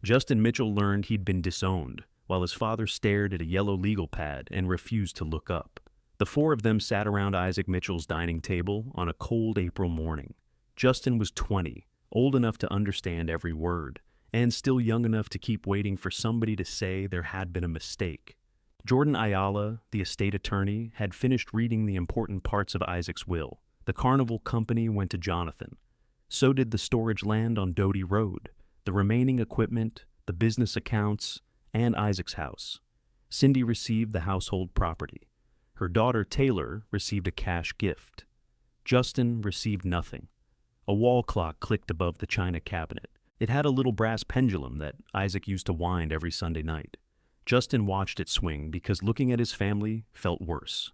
Justin Mitchell learned he'd been disowned, while his father stared at a yellow legal pad and refused to look up. The four of them sat around Isaac Mitchell's dining table on a cold April morning. Justin was 20, old enough to understand every word, and still young enough to keep waiting for somebody to say there had been a mistake. Jordan Ayala, the estate attorney, had finished reading the important parts of Isaac's will. The carnival company went to Jonathan. So did the storage land on Doty Road, the remaining equipment, the business accounts, and Isaac's house. Cindy received the household property. Her daughter Taylor received a cash gift. Justin received nothing. A wall clock clicked above the china cabinet. It had a little brass pendulum that Isaac used to wind every Sunday night. Justin watched it swing because looking at his family felt worse.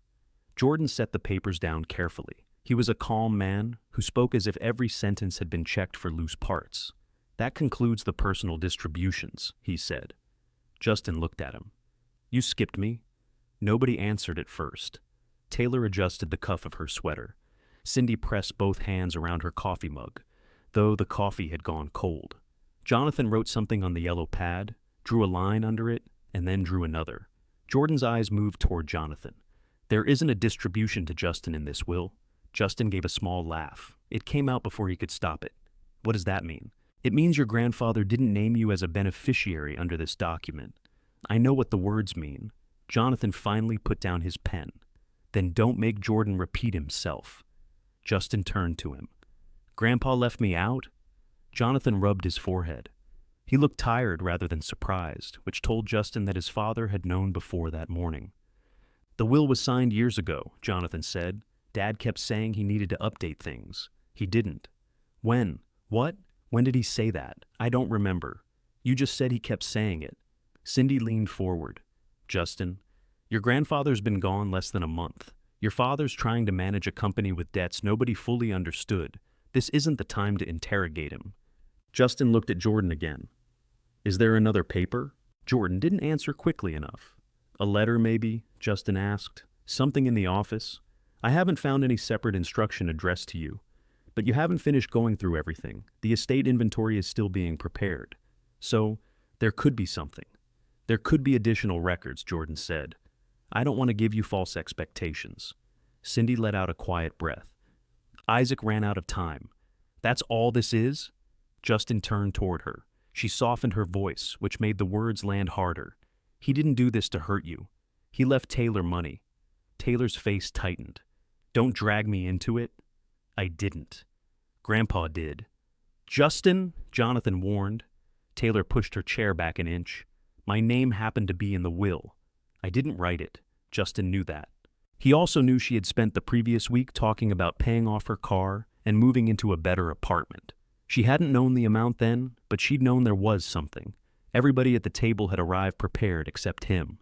Jordan set the papers down carefully. He was a calm man who spoke as if every sentence had been checked for loose parts. "That concludes the personal distributions," he said. Justin looked at him. "You skipped me?" Nobody answered at first. Taylor adjusted the cuff of her sweater. Cindy pressed both hands around her coffee mug, though the coffee had gone cold. Jonathan wrote something on the yellow pad, drew a line under it, and then drew another. Jordan's eyes moved toward Jonathan. "There isn't a distribution to Justin in this will." Justin gave a small laugh. It came out before he could stop it. "What does that mean?" "It means your grandfather didn't name you as a beneficiary under this document." "I know what the words mean." Jonathan finally put down his pen. "Then don't make Jordan repeat himself." Justin turned to him. "Grandpa left me out?" Jonathan rubbed his forehead. He looked tired rather than surprised, which told Justin that his father had known before that morning. "The will was signed years ago," Jonathan said. "Dad kept saying he needed to update things. He didn't." "When? What? When did he say that? I don't remember." "You just said he kept saying it." Cindy leaned forward. "Justin, your grandfather's been gone less than a month. Your father's trying to manage a company with debts nobody fully understood. This isn't the time to interrogate him." Justin looked at Jordan again. "Is there another paper?" Jordan didn't answer quickly enough. "A letter, maybe?" Justin asked. "Something in the office? I haven't found any separate instruction addressed to you. But you haven't finished going through everything. The estate inventory is still being prepared. So, there could be something. There could be additional records," Jordan said. "I don't want to give you false expectations." Cindy let out a quiet breath. Isaac ran out of time. "That's all this is?" Justin turned toward her. She softened her voice, which made the words land harder. "He didn't do this to hurt you. He left Taylor money." Taylor's face tightened. "Don't drag me into it." "I didn't. Grandpa did." "Justin," Jonathan warned. Taylor pushed her chair back an inch. "My name happened to be in the will. I didn't write it." Justin knew that. He also knew she had spent the previous week talking about paying off her car and moving into a better apartment. She hadn't known the amount then, but she'd known there was something. Everybody at the table had arrived prepared except him.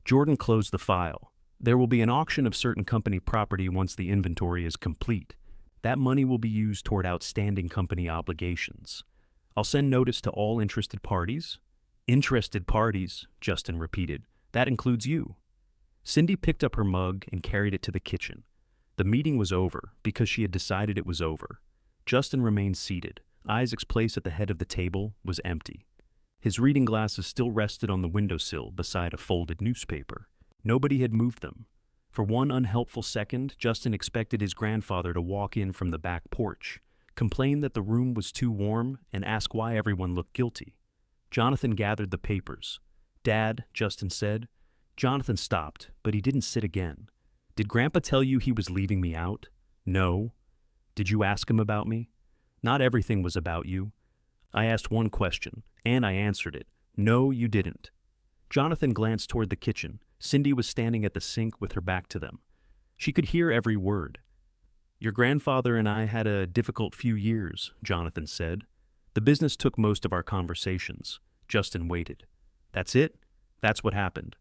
Jordan closed the file. "There will be an auction of certain company property once the inventory is complete. That money will be used toward outstanding company obligations. I'll send notice to all interested parties." "Interested parties," Justin repeated. "That includes you." Cindy picked up her mug and carried it to the kitchen. The meeting was over because she had decided it was over. Justin remained seated. Isaac's place at the head of the table was empty. His reading glasses still rested on the windowsill beside a folded newspaper. Nobody had moved them. For one unhelpful second, Justin expected his grandfather to walk in from the back porch, complain that the room was too warm, and ask why everyone looked guilty. Jonathan gathered the papers. "Dad," Justin said. Jonathan stopped, but he didn't sit again. "Did Grandpa tell you he was leaving me out?" "No." "Did you ask him about me?" "Not everything was about you." "I asked one question, and I answered it. No, you didn't." Jonathan glanced toward the kitchen. Cindy was standing at the sink with her back to them. She could hear every word. "Your grandfather and I had a difficult few years," Jonathan said. "The business took most of our conversations." Justin waited. "That's it? That's what happened."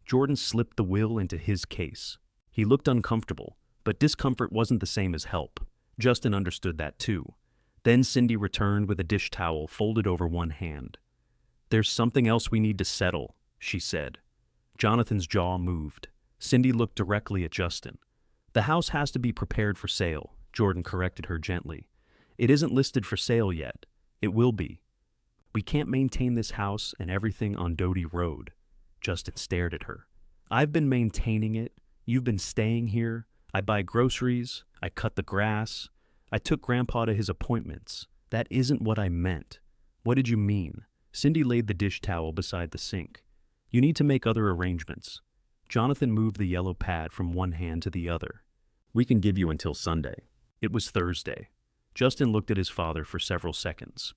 Jordan slipped the will into his case. He looked uncomfortable, but discomfort wasn't the same as help. Justin understood that too. Then Cindy returned with a dish towel folded over one hand. "There's something else we need to settle," she said. Jonathan's jaw moved. Cindy looked directly at Justin. "The house has to be prepared for sale," Jordan corrected her gently. "It isn't listed for sale yet. It will be." We can't maintain this house and everything on Doty Road. Justin stared at her. I've been maintaining it. You've been staying here. I buy groceries. I cut the grass. I took Grandpa to his appointments. That isn't what I meant. What did you mean? Cindy laid the dish towel beside the sink. You need to make other arrangements. Jonathan moved the yellow pad from one hand to the other. We can give you until Sunday. It was Thursday. Justin looked at his father for several seconds.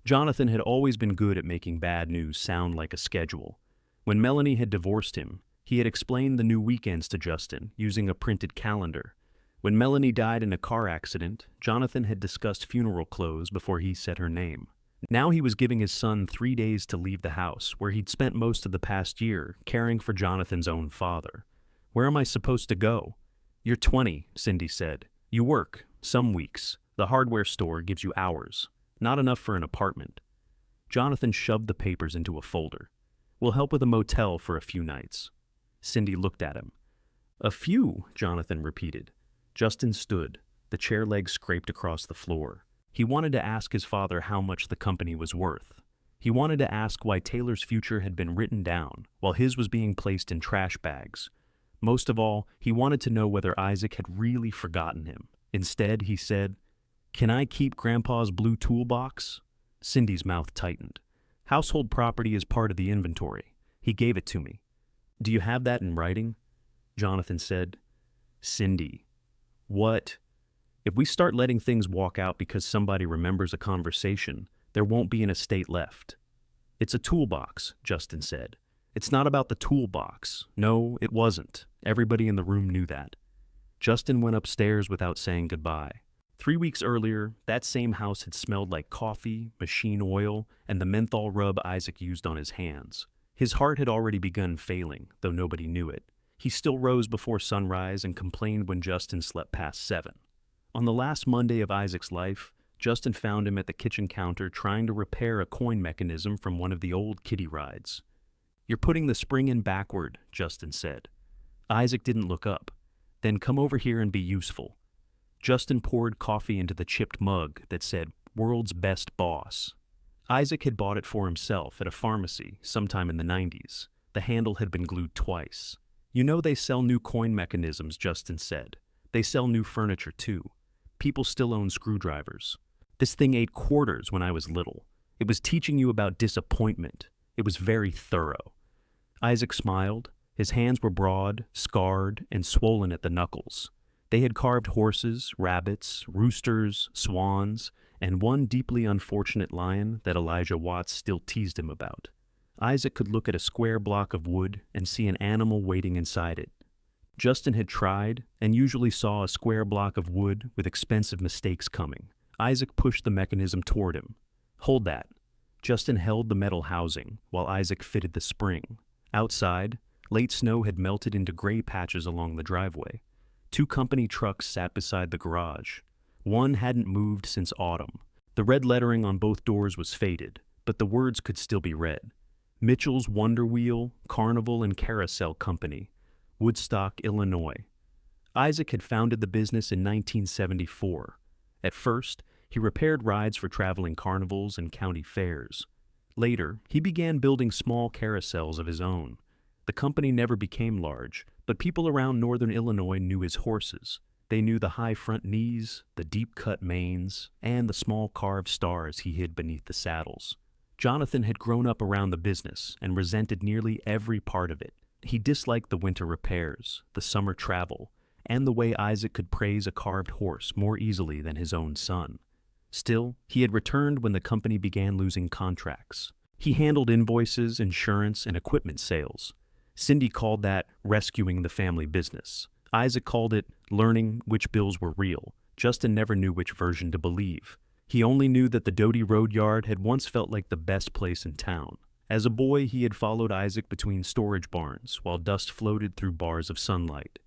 Jonathan had always been good at making bad news sound like a schedule. When Melanie had divorced him, he had explained the new weekends to Justin using a printed calendar. When Melanie died in a car accident, Jonathan had discussed funeral clothes before he said her name. Now he was giving his son 3 days to leave the house, where he'd spent most of the past year caring for Jonathan's own father. Where am I supposed to go? You're 20, Cindy said. You work, some weeks. The hardware store gives you hours. Not enough for an apartment. Jonathan shoved the papers into a folder. We'll help with a motel for a few nights. Cindy looked at him. A few, Jonathan repeated. Justin stood. The chair legs scraped across the floor. He wanted to ask his father how much the company was worth. He wanted to ask why Taylor's future had been written down, while his was being placed in trash bags. Most of all, he wanted to know whether Isaac had really forgotten him. Instead, he said, Can I keep Grandpa's blue toolbox? Cindy's mouth tightened. Household property is part of the inventory. He gave it to me. Do you have that in writing? Jonathan said. Cindy. What? If we start letting things walk out because somebody remembers a conversation, there won't be an estate left. It's a toolbox, Justin said. It's not about the toolbox. No, it wasn't. Everybody in the room knew that. Justin went upstairs without saying goodbye. 3 weeks earlier, that same house had smelled like coffee, machine oil, and the menthol rub Isaac used on his hands. His heart had already begun failing, though nobody knew it. He still rose before sunrise and complained when Justin slept past 7. On the last Monday of Isaac's life, Justin found him at the kitchen counter trying to repair a coin mechanism from one of the old kiddie rides. You're putting the spring in backward, Justin said. Isaac didn't look up. Then come over here and be useful. Justin poured coffee into the chipped mug that said, World's Best Boss. Isaac had bought it for himself at a pharmacy sometime in the 90s. The handle had been glued twice. You know they sell new coin mechanisms, Justin said. They sell new furniture too. People still own screwdrivers. This thing ate quarters when I was little. It was teaching you about disappointment. It was very thorough. Isaac smiled. His hands were broad, scarred, and swollen at the knuckles. They had carved horses, rabbits, roosters, swans, and one deeply unfortunate lion that Elijah Watts still teased him about. Isaac could look at a square block of wood and see an animal waiting inside it. Justin had tried and usually saw a square block of wood with expensive mistakes coming. Isaac pushed the mechanism toward him. Hold that. Justin held the metal housing while Isaac fitted the spring. Outside, late snow had melted into gray patches along the driveway. 2 company trucks sat beside the garage. One hadn't moved since autumn. The red lettering on both doors was faded, but the words could still be read. Mitchell's Wonder Wheel, Carnival and Carousel Company, Woodstock, Illinois. Isaac had founded the business in 1974. At first, he repaired rides for traveling carnivals and county fairs. Later, he began building small carousels of his own. The company never became large, but people around northern Illinois knew his horses. They knew the high front knees, the deep-cut manes, and the small carved stars he hid beneath the saddles. Jonathan had grown up around the business and resented nearly every part of it. He disliked the winter repairs, the summer travel, and the way Isaac could praise a carved horse more easily than his own son. Still, he had returned when the company began losing contracts. He handled invoices, insurance, and equipment sales. Cindy called that rescuing the family business. Isaac called it learning which bills were real. Justin never knew which version to believe. He only knew that the Doty Road Yard had once felt like the best place in town. As a boy, he had followed Isaac between storage barns while dust floated through bars of sunlight.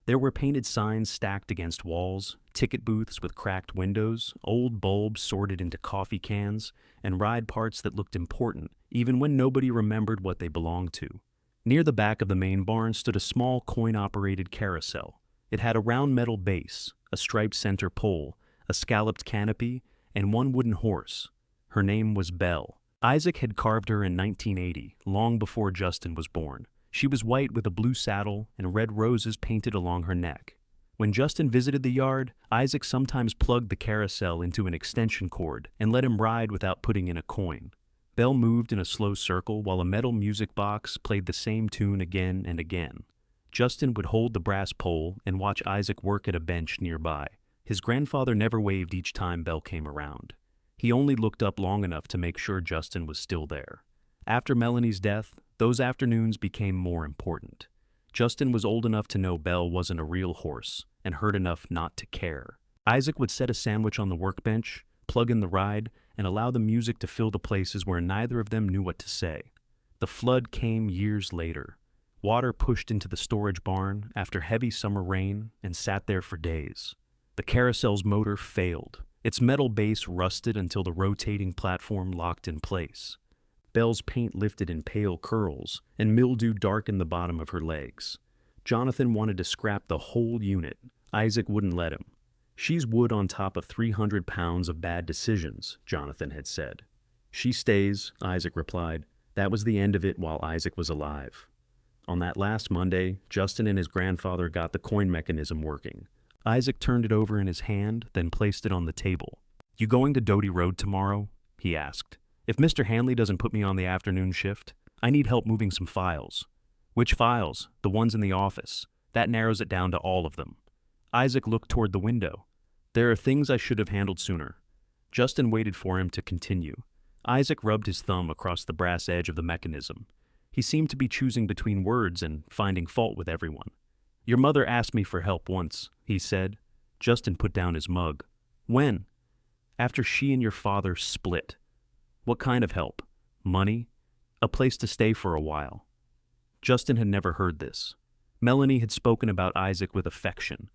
There were painted signs stacked against walls, ticket booths with cracked windows, old bulbs sorted into coffee cans, and ride parts that looked important, even when nobody remembered what they belonged to. Near the back of the main barn stood a small coin-operated carousel. It had a round metal base, a striped center pole, a scalloped canopy, and one wooden horse. Her name was Belle. Isaac had carved her in 1980, long before Justin was born. She was white with a blue saddle and red roses painted along her neck. When Justin visited the yard, Isaac sometimes plugged the carousel into an extension cord and let him ride without putting in a coin. Belle moved in a slow circle while a metal music box played the same tune again and again. Justin would hold the brass pole and watch Isaac work at a bench nearby. His grandfather never waved each time Belle came around. He only looked up long enough to make sure Justin was still there. After Melanie's death, those afternoons became more important. Justin was old enough to know Belle wasn't a real horse, and hurt enough not to care. Isaac would set a sandwich on the workbench, plug in the ride, and allow the music to fill the places where neither of them knew what to say. The flood came years later. Water pushed into the storage barn after heavy summer rain and sat there for days. The carousel's motor failed. Its metal base rusted until the rotating platform locked in place. Belle's paint lifted in pale curls, and mildew darkened the bottom of her legs. Jonathan wanted to scrap the whole unit. Isaac wouldn't let him. "She's wood on top of 300 pounds of bad decisions," Jonathan had said. "She stays," Isaac replied. That was the end of it while Isaac was alive. On that last Monday, Justin and his grandfather got the coin mechanism working. Isaac turned it over in his hand, then placed it on the table. "You going to Doty Road tomorrow?" he asked. "If Mr. Hanley doesn't put me on the afternoon shift, I need help moving some files." "Which files?" "The ones in the office. That narrows it down to all of them." Isaac looked toward the window. "There are things I should have handled sooner." Justin waited for him to continue. Isaac rubbed his thumb across the brass edge of the mechanism. He seemed to be choosing between words and finding fault with everyone. "Your mother asked me for help once," he said. Justin put down his mug. "When?" "After she and your father split." "What kind of help?" "Money. A place to stay for a while." Justin had never heard this. Melanie had spoken about Isaac with affection,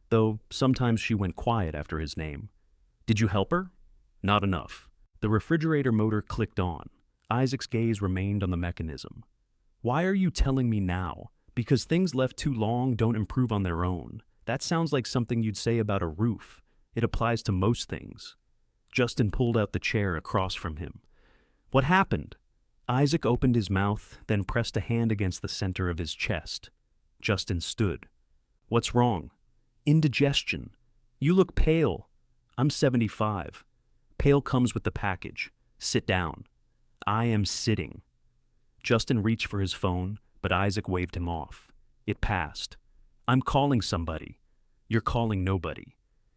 though sometimes she went quiet after his name. "Did you help her?" "Not enough." The refrigerator motor clicked on. Isaac's gaze remained on the mechanism. "Why are you telling me now? Because things left too long don't improve on their own. That sounds like something you'd say about a roof. It applies to most things." Justin pulled out the chair across from him. "What happened?" Isaac opened his mouth, then pressed a hand against the center of his chest. Justin stood. "What's wrong?" "Indigestion. You look pale." "I'm 75. Pale comes with the package. Sit down." "I am sitting." Justin reached for his phone, but Isaac waved him off. It passed. "I'm calling somebody." "You're calling nobody.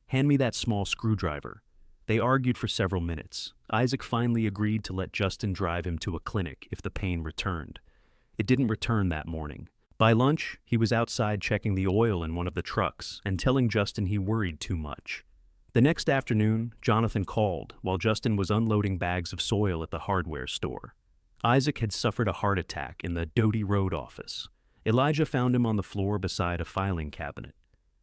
Hand me that small screwdriver." They argued for several minutes. Isaac finally agreed to let Justin drive him to a clinic if the pain returned. It didn't return that morning. By lunch, he was outside checking the oil in one of the trucks and telling Justin he worried too much. The next afternoon, Jonathan called while Justin was unloading bags of soil at the hardware store. Isaac had suffered a heart attack in the Doty Road office. Elijah found him on the floor beside a filing cabinet.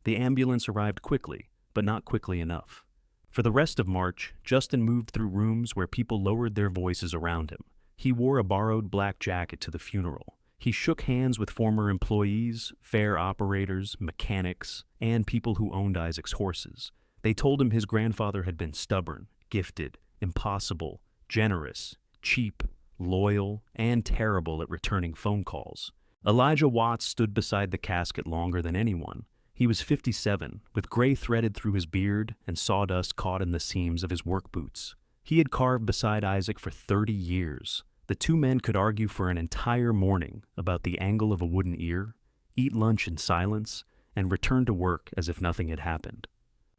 The ambulance arrived quickly, but not quickly enough. For the rest of March, Justin moved through rooms where people lowered their voices around him. He wore a borrowed black jacket to the funeral. He shook hands with former employees, fair operators, mechanics, and people who owned Isaac's horses. They told him his grandfather had been stubborn, gifted, impossible, generous, cheap, loyal, and terrible at returning phone calls. Elijah Watts stood beside the casket longer than anyone. He was 57, with gray threaded through his beard and sawdust caught in the seams of his work boots. He had carved beside Isaac for 30 years. The two men could argue for an entire morning about the angle of a wooden ear, eat lunch in silence, and return to work as if nothing had happened.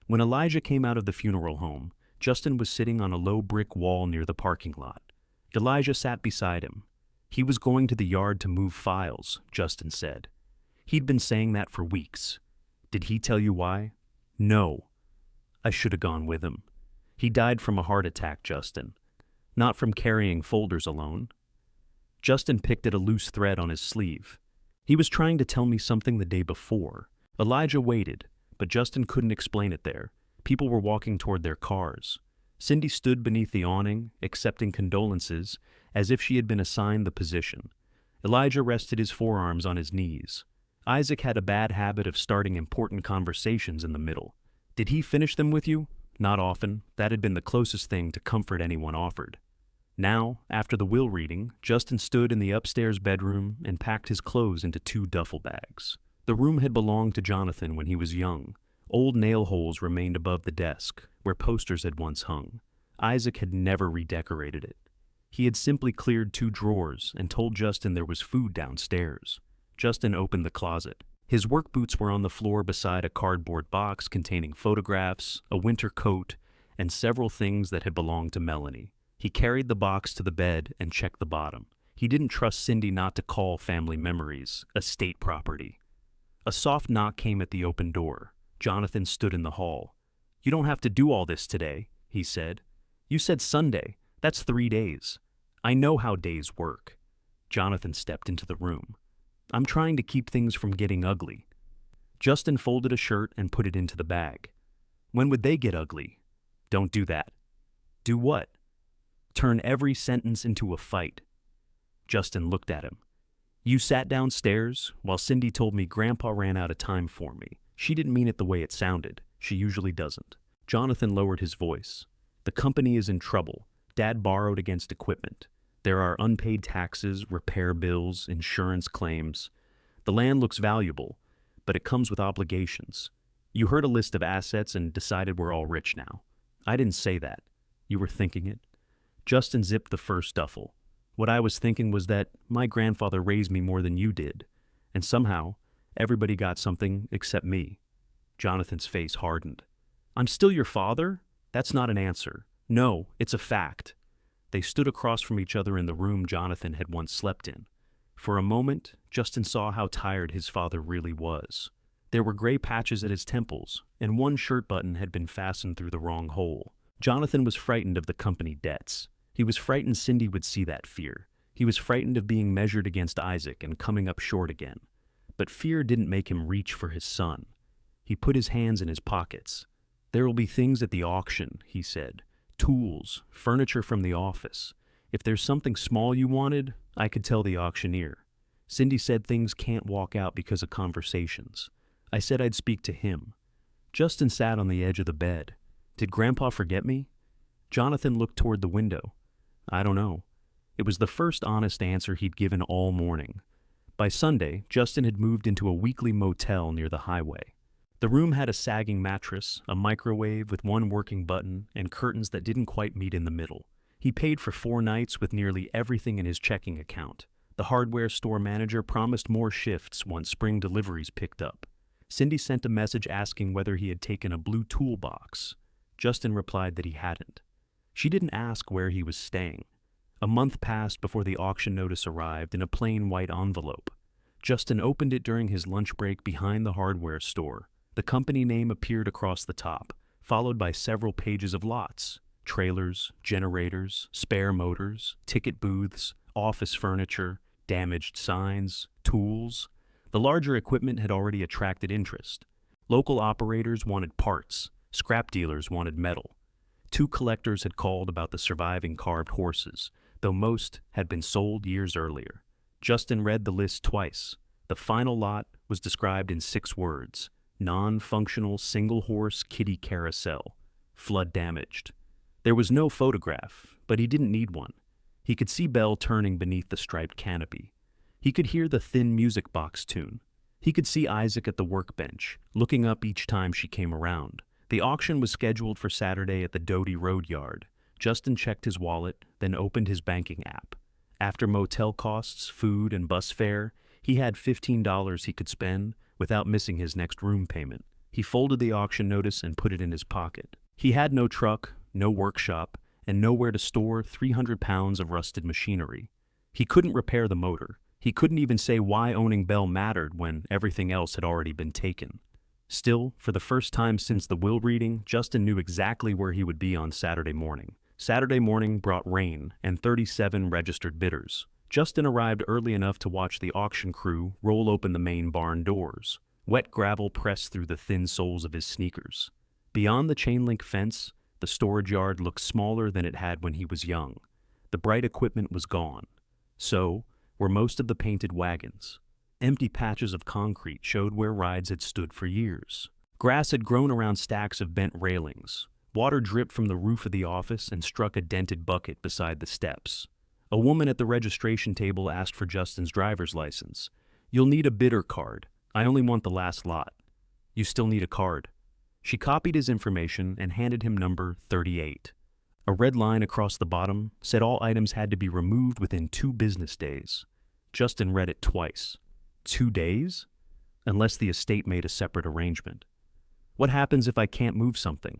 When Elijah came out of the funeral home, Justin was sitting on a low brick wall near the parking lot. Elijah sat beside him. He was going to the yard to move files, Justin said. He'd been saying that for weeks. Did he tell you why? No. I should have gone with him. He died from a heart attack, Justin. Not from carrying folders alone. Justin picked at a loose thread on his sleeve. He was trying to tell me something the day before. Elijah waited, but Justin couldn't explain it there. People were walking toward their cars. Cindy stood beneath the awning, accepting condolences, as if she had been assigned the position. Elijah rested his forearms on his knees. Isaac had a bad habit of starting important conversations in the middle. Did he finish them with you? Not often. That had been the closest thing to comfort anyone offered. Now, after the will reading, Justin stood in the upstairs bedroom and packed his clothes into 2 duffel bags. The room had belonged to Jonathan when he was young. Old nail holes remained above the desk, where posters had once hung. Isaac had never redecorated it. He had simply cleared 2 drawers and told Justin there was food downstairs. Justin opened the closet. His work boots were on the floor beside a cardboard box containing photographs, a winter coat, and several things that had belonged to Melanie. He carried the box to the bed and checked the bottom. He didn't trust Cindy not to call family memories estate property. A soft knock came at the open door. Jonathan stood in the hall. "You don't have to do all this today," he said. "You said Sunday. That's 3 days. I know how days work." Jonathan stepped into the room. "I'm trying to keep things from getting ugly." Justin folded a shirt and put it into the bag. "When would they get ugly?" "Don't do that." "Do what?" "Turn every sentence into a fight." Justin looked at him. "You sat downstairs while Cindy told me Grandpa ran out of time for me. She didn't mean it the way it sounded. She usually doesn't." Jonathan lowered his voice. "The company is in trouble. Dad borrowed against equipment. There are unpaid taxes, repair bills, insurance claims. The land looks valuable, but it comes with obligations. You heard a list of assets and decided we're all rich now. I didn't say that. You were thinking it." Justin zipped the first duffel. "What I was thinking was that my grandfather raised me more than you did, and somehow everybody got something except me." Jonathan's face hardened. "I'm still your father? That's not an answer. No, it's a fact." They stood across from each other in the room Jonathan had once slept in. For a moment, Justin saw how tired his father really was. There were gray patches at his temples, and one shirt button had been fastened through the wrong hole. Jonathan was frightened of the company debts. He was frightened Cindy would see that fear. He was frightened of being measured against Isaac and coming up short again. But fear didn't make him reach for his son. He put his hands in his pockets. "There will be things at the auction," he said. "Tools, furniture from the office. If there's something small you wanted, I could tell the auctioneer. Cindy said things can't walk out because of conversations. I said I'd speak to him." Justin sat on the edge of the bed. "Did Grandpa forget me?" Jonathan looked toward the window. "I don't know." It was the first honest answer he'd given all morning. By Sunday, Justin had moved into a weekly motel near the highway. The room had a sagging mattress, a microwave with one working button, and curtains that didn't quite meet in the middle. He paid for 4 nights with nearly everything in his checking account. The hardware store manager promised more shifts once spring deliveries picked up. Cindy sent a message asking whether he had taken a blue toolbox. Justin replied that he hadn't. She didn't ask where he was staying. A month passed before the auction notice arrived in a plain white envelope. Justin opened it during his lunch break behind the hardware store. The company name appeared across the top, followed by several pages of lots: trailers, generators, spare motors, ticket booths, office furniture, damaged signs, tools. The larger equipment had already attracted interest. Local operators wanted parts. Scrap dealers wanted metal. 2 collectors had called about the surviving carved horses, though most had been sold years earlier. Justin read the list twice. The final lot was described in 6 words: non-functional single-horse kiddie carousel, flood damaged. There was no photograph, but he didn't need one. He could see Belle turning beneath the striped canopy. He could hear the thin music box tune. He could see Isaac at the workbench, looking up each time she came around. The auction was scheduled for Saturday at the Doty Road Yard. Justin checked his wallet, then opened his banking app. After motel costs, food, and bus fare, he had $15 he could spend without missing his next room payment. He folded the auction notice and put it in his pocket. He had no truck, no workshop, and nowhere to store 300 pounds of rusted machinery. He couldn't repair the motor. He couldn't even say why owning Belle mattered when everything else had already been taken. Still, for the first time since the will reading, Justin knew exactly where he would be on Saturday morning. Saturday morning brought rain and 37 registered bidders. Justin arrived early enough to watch the auction crew roll open the main barn doors. Wet gravel pressed through the thin soles of his sneakers. Beyond the chain-link fence, the storage yard looked smaller than it had when he was young. The bright equipment was gone. So were most of the painted wagons. Empty patches of concrete showed where rides had stood for years. Grass had grown around stacks of bent railings. Water dripped from the roof of the office and struck a dented bucket beside the steps. A woman at the registration table asked for Justin's driver's license. "You'll need a bidder card. I only want the last lot." "You still need a card." She copied his information and handed him number 38. A red line across the bottom said all items had to be removed within 2 business days. Justin read it twice. 2 days? Unless the estate made a separate arrangement. "What happens if I can't move something?"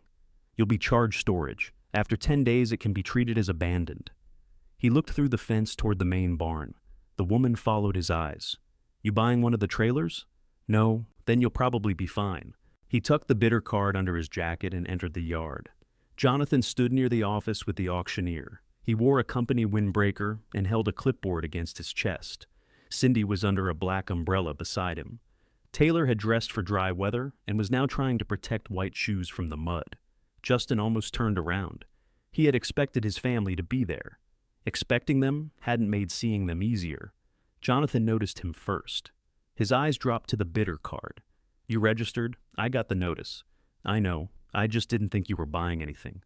"You'll be charged storage. After 10 days, it can be treated as abandoned." He looked through the fence toward the main barn. The woman followed his eyes. "You buying one of the trailers?" "No, then you'll probably be fine." He tucked the bidder card under his jacket and entered the yard. Jonathan stood near the office with the auctioneer. He wore a company windbreaker and held a clipboard against his chest. Cindy was under a black umbrella beside him. Taylor had dressed for dry weather and was now trying to protect white shoes from the mud. Justin almost turned around. He had expected his family to be there. Expecting them hadn't made seeing them easier. Jonathan noticed him first. His eyes dropped to the bidder card. "You registered? I got the notice." "I know. I just didn't think you were buying anything."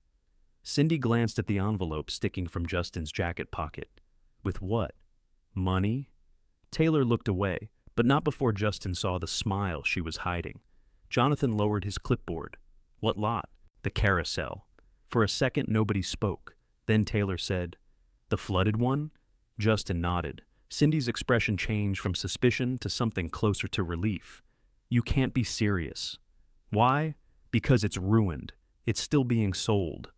Cindy glanced at the envelope sticking from Justin's jacket pocket. "With what? Money?" Taylor looked away, but not before Justin saw the smile she was hiding. Jonathan lowered his clipboard. "What lot?" "The Carousel." For a second, nobody spoke. Then Taylor said, "The flooded one?" Justin nodded. Cindy's expression changed from suspicion to something closer to relief. "You can't be serious." "Why?" "Because it's ruined. It's still being sold.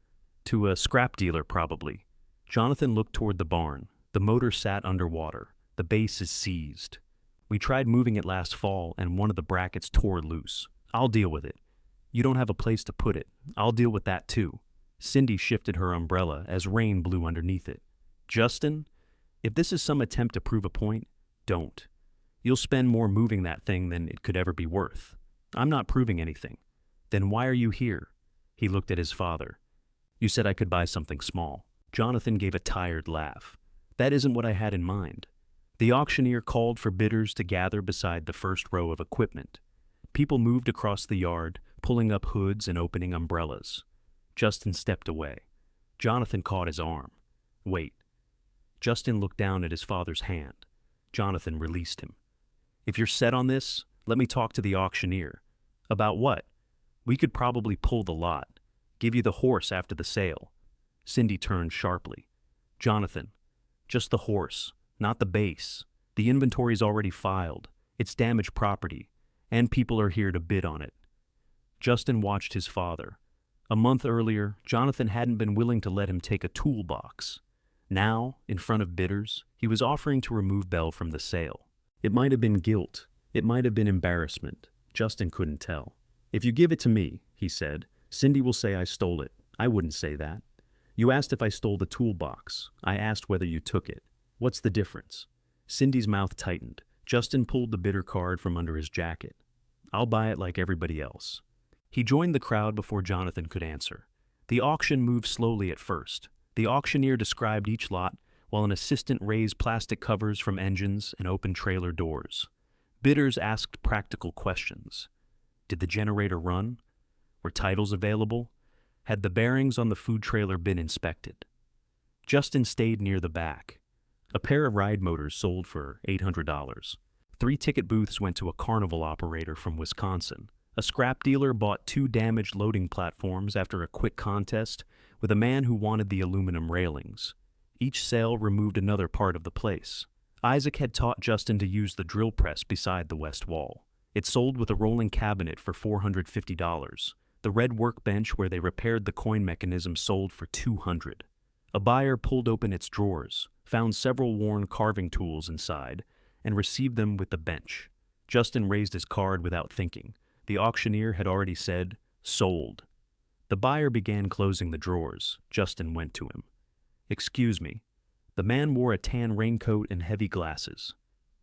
To a scrap dealer, probably." Jonathan looked toward the barn. The motor sat underwater. "The base is seized. We tried moving it last fall, and one of the brackets tore loose. I'll deal with it." "You don't have a place to put it. I'll deal with that too." Cindy shifted her umbrella as rain blew underneath it. "Justin, if this is some attempt to prove a point, don't. You'll spend more moving that thing than it could ever be worth. I'm not proving anything." "Then why are you here?" He looked at his father. "You said I could buy something small." Jonathan gave a tired laugh. "That isn't what I had in mind." The auctioneer called for bidders to gather beside the first row of equipment. People moved across the yard, pulling up hoods and opening umbrellas. Justin stepped away. Jonathan caught his arm. "Wait." Justin looked down at his father's hand. Jonathan released him. "If you're set on this, let me talk to the auctioneer." "About what?" "We could probably pull the lot. Give you the horse after the sale." Cindy turned sharply. "Jonathan, just the horse, not the base. The inventory's already filed. It's damaged property, and people are here to bid on it." Justin watched his father. A month earlier, Jonathan hadn't been willing to let him take a toolbox. Now, in front of bidders, he was offering to remove Belle from the sale. It might have been guilt. It might have been embarrassment. Justin couldn't tell. "If you give it to me," he said, "Cindy will say I stole it. I wouldn't say that. You asked if I stole the toolbox. I asked whether you took it. What's the difference?" Cindy's mouth tightened. Justin pulled the bidder card from under his jacket. "I'll buy it like everybody else." He joined the crowd before Jonathan could answer. The auction moved slowly at first. The auctioneer described each lot, while an assistant raised plastic covers from engines and opened trailer doors. Bidders asked practical questions. Did the generator run? Were titles available? Had the bearings on the food trailer been inspected? Justin stayed near the back. A pair of ride motors sold for $800. 3 ticket booths went to a carnival operator from Wisconsin. A scrap dealer bought 2 damaged loading platforms after a quick contest with a man who wanted the aluminum railings. Each sale removed another part of the place. Isaac had taught Justin to use the drill press beside the west wall. It sold with a rolling cabinet for $450. The red workbench where they repaired the coin mechanism sold for $200. A buyer pulled open its drawers, found several worn carving tools inside, and received them with the bench. Justin raised his card without thinking. The auctioneer had already said, "Sold." The buyer began closing the drawers. Justin went to him. "Excuse me." The man wore a tan raincoat and heavy glasses.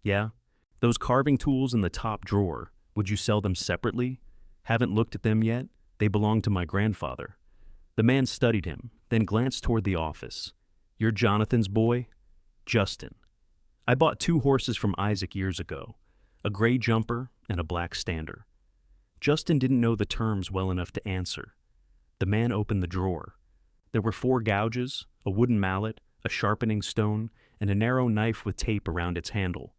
"Yeah? Those carving tools in the top drawer, would you sell them separately?" "Haven't looked at them yet. They belong to my grandfather." The man studied him, then glanced toward the office. "You're Jonathan's boy?" "Justin. I bought 2 horses from Isaac years ago, a gray jumper and a black stander." Justin didn't know the terms well enough to answer. The man opened the drawer. There were 4 gouges, a wooden mallet, a sharpening stone, and a narrow knife with tape around its handle.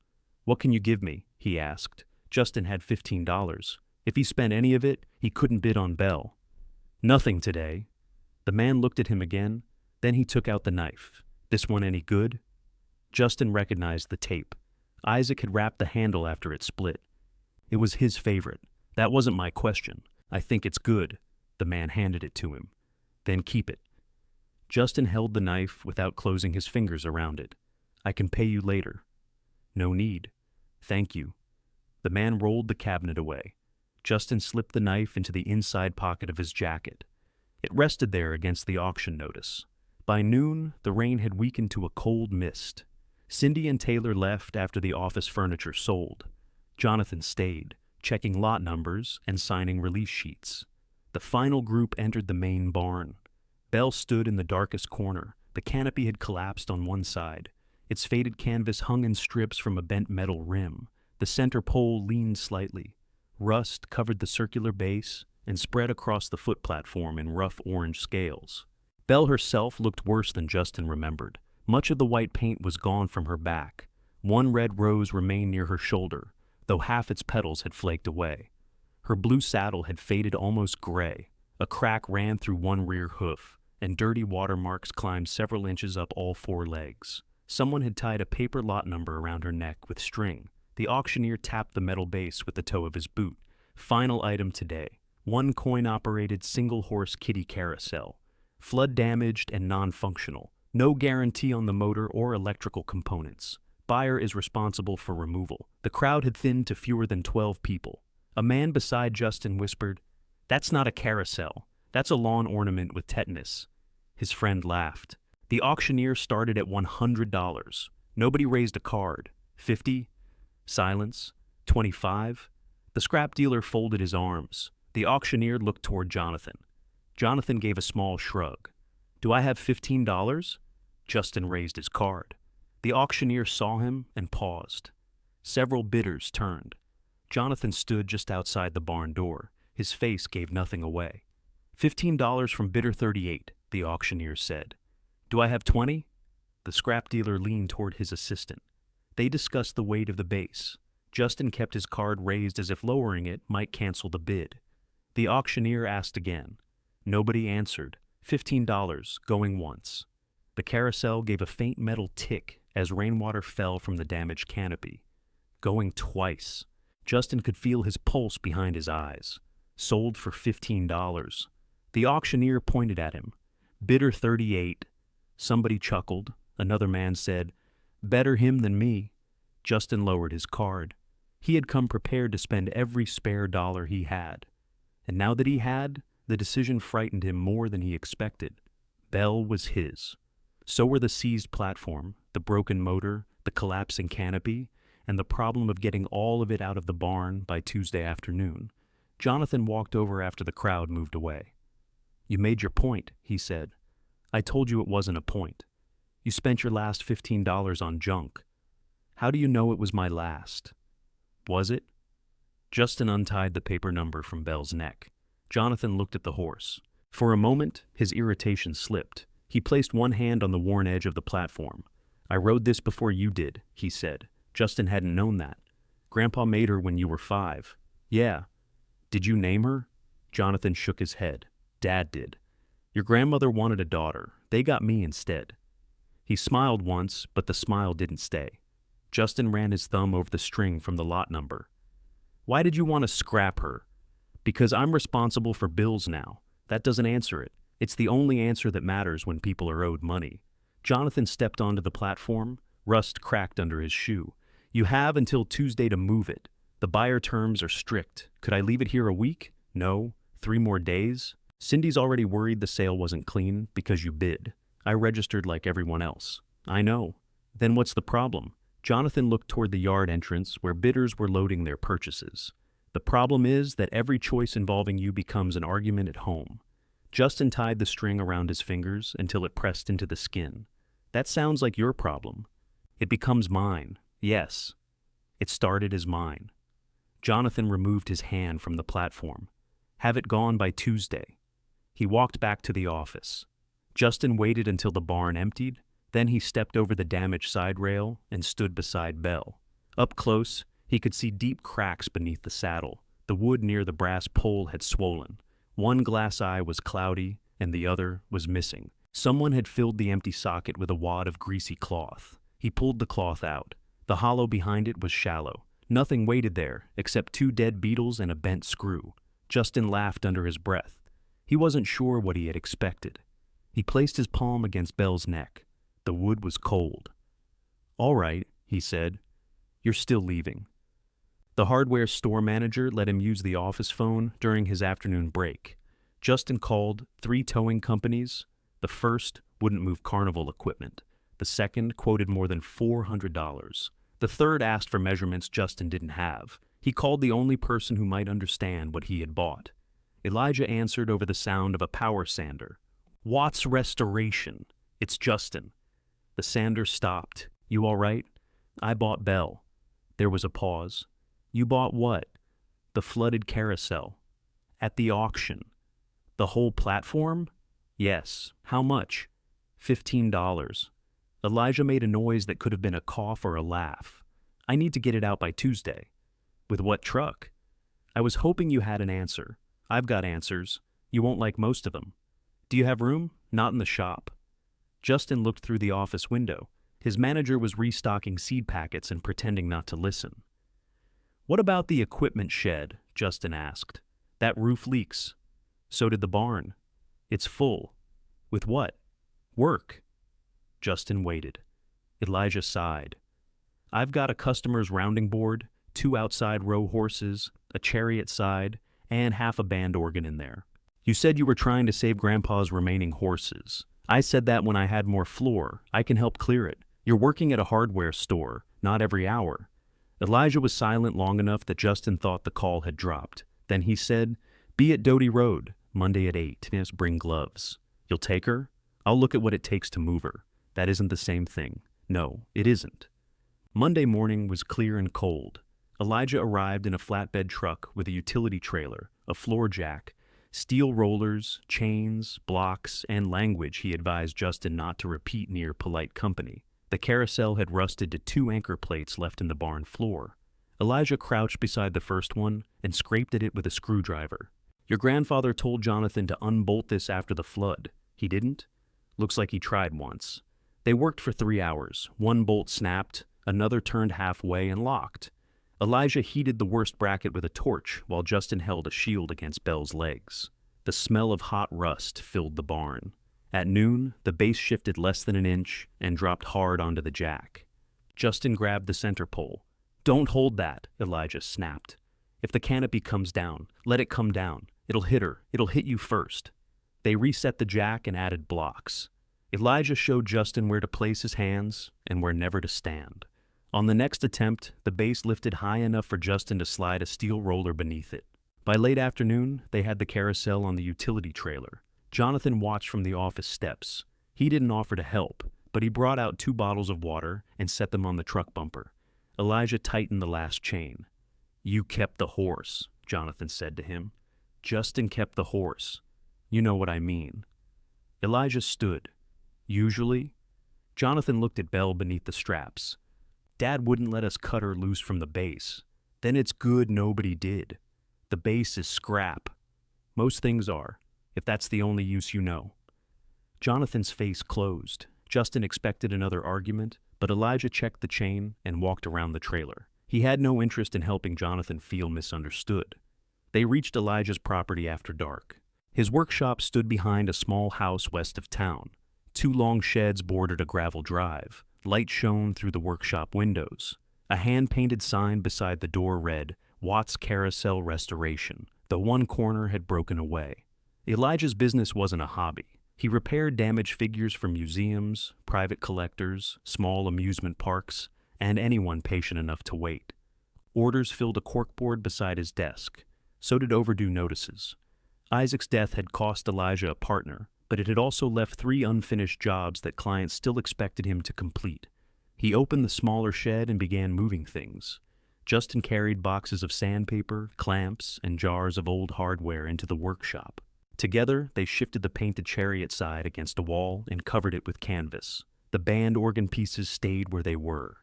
"What can you give me?" he asked. Justin had $15. If he spent any of it, he couldn't bid on Belle. "Nothing today." The man looked at him again, then he took out the knife. "This one any good?" Justin recognized the tape. Isaac had wrapped the handle after it split. "It was his favorite. That wasn't my question. I think it's good." The man handed it to him. "Then keep it." Justin held the knife without closing his fingers around it. "I can pay you later." "No need." "Thank you." The man rolled the cabinet away. Justin slipped the knife into the inside pocket of his jacket. It rested there against the auction notice. By noon, the rain had weakened to a cold mist. Cindy and Taylor left after the office furniture sold. Jonathan stayed, checking lot numbers and signing release sheets. The final group entered the main barn. Belle stood in the darkest corner. The canopy had collapsed on one side. Its faded canvas hung in strips from a bent metal rim. The center pole leaned slightly. Rust covered the circular base and spread across the foot platform in rough orange scales. Belle herself looked worse than Justin remembered. Much of the white paint was gone from her back. One red rose remained near her shoulder, though half its petals had flaked away. Her blue saddle had faded almost gray. A crack ran through one rear hoof, and dirty watermarks climbed several inches up all 4 legs. Someone had tied a paper lot number around her neck with string. The auctioneer tapped the metal base with the toe of his boot. "Final item today. 1 coin-operated single-horse kiddie carousel. Flood-damaged and non-functional. No guarantee on the motor or electrical components. Buyer is responsible for removal." The crowd had thinned to fewer than 12 people. A man beside Justin whispered, "That's not a carousel. That's a lawn ornament with tetanus." His friend laughed. The auctioneer started at $100. Nobody raised a card. 50? Silence. 25? The scrap dealer folded his arms. The auctioneer looked toward Jonathan. Jonathan gave a small shrug. "Do I have $15? Justin raised his card. The auctioneer saw him and paused. Several bidders turned. Jonathan stood just outside the barn door. His face gave nothing away. $15 from bidder 38, the auctioneer said. "Do I have 20? The scrap dealer leaned toward his assistant. They discussed the weight of the base. Justin kept his card raised as if lowering it might cancel the bid. The auctioneer asked again. Nobody answered. $15, going once. The carousel gave a faint metal tick as rainwater fell from the damaged canopy. Going twice. Justin could feel his pulse behind his eyes. Sold for $15. The auctioneer pointed at him. Bidder 38. Somebody chuckled. Another man said, "Better him than me." Justin lowered his card. He had come prepared to spend every spare dollar he had. And now that he had, the decision frightened him more than he expected. Belle was his. So were the seized platform, the broken motor, the collapsing canopy, and the problem of getting all of it out of the barn by Tuesday afternoon. Jonathan walked over after the crowd moved away. "You made your point," he said. "I told you it wasn't a point. You spent your last $15 on junk. How do you know it was my last? Was it?" Justin untied the paper number from Belle's neck. Jonathan looked at the horse. For a moment, his irritation slipped. He placed one hand on the worn edge of the platform. "I rode this before you did," he said. Justin hadn't known that. "Grandpa made her when you were 5. "Yeah." "Did you name her?" Jonathan shook his head. "Dad did. Your grandmother wanted a daughter. They got me instead." He smiled once, but the smile didn't stay. Justin ran his thumb over the string from the lot number. "Why did you want to scrap her?" "Because I'm responsible for bills now. That doesn't answer it. It's the only answer that matters when people are owed money." Jonathan stepped onto the platform. Rust cracked under his shoe. "You have until Tuesday to move it. The buyer terms are strict. Could I leave it here a week? No. 3 more days? Cindy's already worried the sale wasn't clean because you bid. I registered like everyone else." "I know." "Then what's the problem?" Jonathan looked toward the yard entrance where bidders were loading their purchases. "The problem is that every choice involving you becomes an argument at home." Justin tied the string around his fingers until it pressed into the skin. "That sounds like your problem." "It becomes mine. Yes. It started as mine." Jonathan removed his hand from the platform. "Have it gone by Tuesday." He walked back to the office. Justin waited until the barn emptied, then he stepped over the damaged side rail and stood beside Belle. Up close, he could see deep cracks beneath the saddle. The wood near the brass pole had swollen. One glass eye was cloudy, and the other was missing. Someone had filled the empty socket with a wad of greasy cloth. He pulled the cloth out. The hollow behind it was shallow. Nothing waited there, except 2 dead beetles and a bent screw. Justin laughed under his breath. He wasn't sure what he had expected. He placed his palm against Belle's neck. The wood was cold. "All right," he said. "You're still leaving." The hardware store manager let him use the office phone during his afternoon break. Justin called 3 towing companies. The first wouldn't move carnival equipment. The second quoted more than $400. The third asked for measurements Justin didn't have. He called the only person who might understand what he had bought. Elijah answered over the sound of a power sander. "Watts Restoration. It's Justin." The sander stopped. "You all right?" "I bought Belle." There was a pause. "You bought what?" "The flooded Carousel." "At the auction." "The whole platform?" "Yes." "How much?" $15. Elijah made a noise that could have been a cough or a laugh. "I need to get it out by Tuesday." "With what truck?" "I was hoping you had an answer." "I've got answers. You won't like most of them." "Do you have room?" "Not in the shop." Justin looked through the office window. His manager was restocking seed packets and pretending not to listen. "What about the equipment shed?" Justin asked. "That roof leaks." "So did the barn." "It's full." "With what?" "Work." Justin waited. Elijah sighed. "I've got a customer's rounding board, 2 outside row horses, a chariot side, and half a band organ in there. You said you were trying to save Grandpa's remaining horses. I said that when I had more floor, I can help clear it. You're working at a hardware store, not every hour." Elijah was silent long enough that Justin thought the call had dropped. Then he said, "Be at Doty Road, Monday at 8. Yes, bring gloves." "You'll take her?" "I'll look at what it takes to move her." "That isn't the same thing." "No, it isn't." Monday morning was clear and cold. Elijah arrived in a flatbed truck with a utility trailer, a floor jack, steel rollers, chains, blocks, and language he advised Justin not to repeat near polite company. The carousel had rusted to 2 anchor plates left in the barn floor. Elijah crouched beside the first one and scraped at it with a screwdriver. "Your grandfather told Jonathan to unbolt this after the flood. He didn't?" "Looks like he tried once." They worked for 3 hours. 1 bolt snapped, another turned halfway and locked. Elijah heated the worst bracket with a torch while Justin held a shield against Belle's legs. The smell of hot rust filled the barn. At noon, the base shifted less than an inch and dropped hard onto the jack. Justin grabbed the center pole. "Don't hold that," Elijah snapped. "If the canopy comes down, let it come down. It'll hit her. It'll hit you first." They reset the jack and added blocks. Elijah showed Justin where to place his hands and where never to stand. On the next attempt, the base lifted high enough for Justin to slide a steel roller beneath it. By late afternoon, they had the carousel on the utility trailer. Jonathan watched from the office steps. He didn't offer to help, but he brought out 2 bottles of water and set them on the truck bumper. Elijah tightened the last chain. "You kept the horse," Jonathan said to him. "Justin kept the horse. You know what I mean." Elijah stood. "Usually?" Jonathan looked at Belle beneath the straps. "Dad wouldn't let us cut her loose from the base. Then it's good nobody did. The base is scrap. Most things are, if that's the only use you know." Jonathan's face closed. Justin expected another argument, but Elijah checked the chain and walked around the trailer. He had no interest in helping Jonathan feel misunderstood. They reached Elijah's property after dark. His workshop stood behind a small house west of town. 2 long sheds bordered a gravel drive. Light shone through the workshop windows. A hand-painted sign beside the door read, "Watts Carousel Restoration." The one corner had broken away. Elijah's business wasn't a hobby. He repaired damaged figures for museums, private collectors, small amusement parks, and anyone patient enough to wait. Orders filled a corkboard beside his desk. So did overdue notices. Isaac's death had cost Elijah a partner, but it had also left 3 unfinished jobs that clients still expected him to complete. He opened the smaller shed and began moving things. Justin carried boxes of sandpaper, clamps, and jars of old hardware into the workshop. Together, they shifted the painted chariot side against a wall and covered it with canvas. The band organ pieces stayed where they were.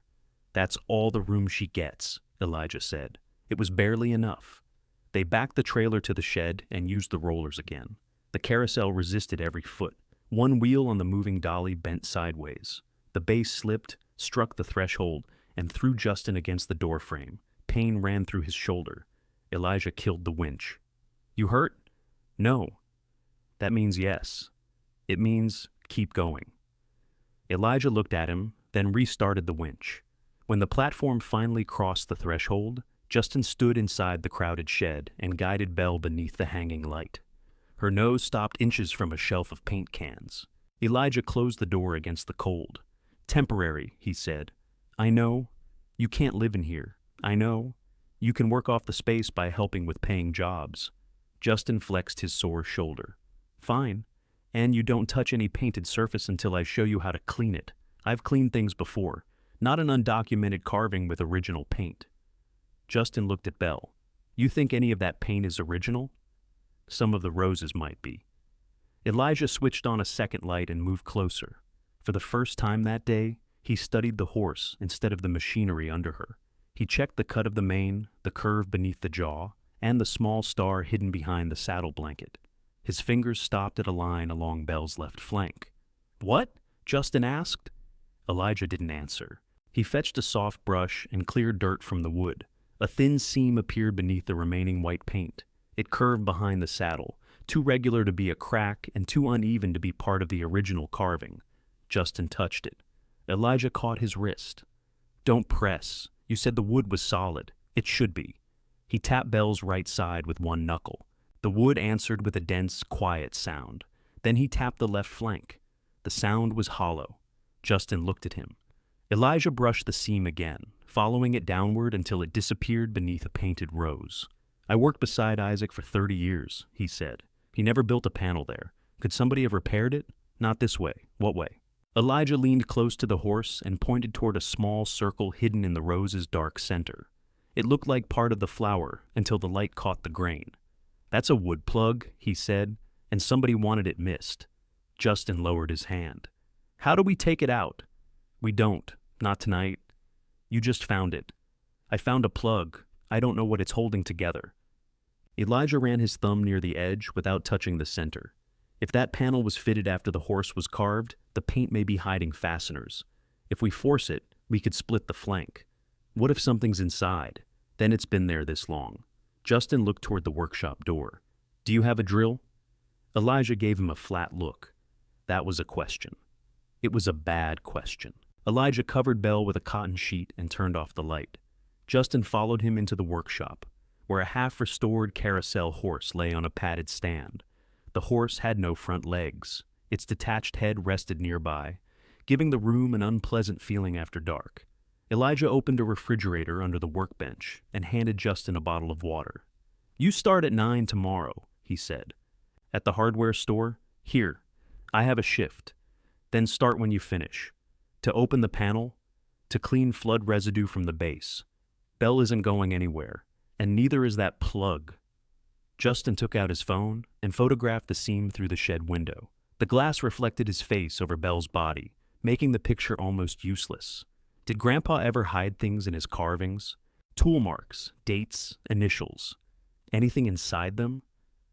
"That's all the room she gets," Elijah said. It was barely enough. They backed the trailer to the shed and used the rollers again. The carousel resisted every foot. One wheel on the moving dolly bent sideways. The base slipped, struck the threshold, and threw Justin against the door frame. Pain ran through his shoulder. Elijah killed the winch. "You hurt?" "No." "That means yes. It means keep going." Elijah looked at him, then restarted the winch. When the platform finally crossed the threshold, Justin stood inside the crowded shed and guided Belle beneath the hanging light. Her nose stopped inches from a shelf of paint cans. Elijah closed the door against the cold. "Temporary," he said. "I know. You can't live in here. I know. You can work off the space by helping with paying jobs." Justin flexed his sore shoulder. "Fine. And you don't touch any painted surface until I show you how to clean it. I've cleaned things before. Not an undocumented carving with original paint." Justin looked at Belle. "You think any of that paint is original?" "Some of the roses might be." Elijah switched on a second light and moved closer. For the first time that day, he studied the horse instead of the machinery under her. He checked the cut of the mane, the curve beneath the jaw, and the small star hidden behind the saddle blanket. His fingers stopped at a line along Belle's left flank. "What?" Justin asked. Elijah didn't answer. He fetched a soft brush and cleared dirt from the wood. A thin seam appeared beneath the remaining white paint. It curved behind the saddle, too regular to be a crack and too uneven to be part of the original carving. Justin touched it. Elijah caught his wrist. "Don't press. You said the wood was solid. It should be." He tapped Belle's right side with one knuckle. The wood answered with a dense, quiet sound. Then he tapped the left flank. The sound was hollow. Justin looked at him. Elijah brushed the seam again, following it downward until it disappeared beneath a painted rose. "I worked beside Isaac for 30 years, he said. "He never built a panel there. Could somebody have repaired it? Not this way. What way?" Elijah leaned close to the horse and pointed toward a small circle hidden in the rose's dark center. It looked like part of the flower until the light caught the grain. "That's a wood plug," he said, "and somebody wanted it missed." Justin lowered his hand. "How do we take it out?" "We don't. Not tonight. You just found it." "I found a plug. I don't know what it's holding together." Elijah ran his thumb near the edge without touching the center. "If that panel was fitted after the horse was carved, the paint may be hiding fasteners. If we force it, we could split the flank. What if something's inside? Then it's been there this long." Justin looked toward the workshop door. "Do you have a drill?" Elijah gave him a flat look. That was a question. It was a bad question. Elijah covered Belle with a cotton sheet and turned off the light. Justin followed him into the workshop, where a half-restored carousel horse lay on a padded stand. The horse had no front legs. Its detached head rested nearby, giving the room an unpleasant feeling after dark. Elijah opened a refrigerator under the workbench and handed Justin a bottle of water. "You start at 9 tomorrow," he said. "At the hardware store? Here. I have a shift. Then start when you finish. To open the panel, to clean flood residue from the base. Belle isn't going anywhere, and neither is that plug." Justin took out his phone and photographed the seam through the shed window. The glass reflected his face over Belle's body, making the picture almost useless. Did Grandpa ever hide things in his carvings? Tool marks, dates, initials. Anything inside them?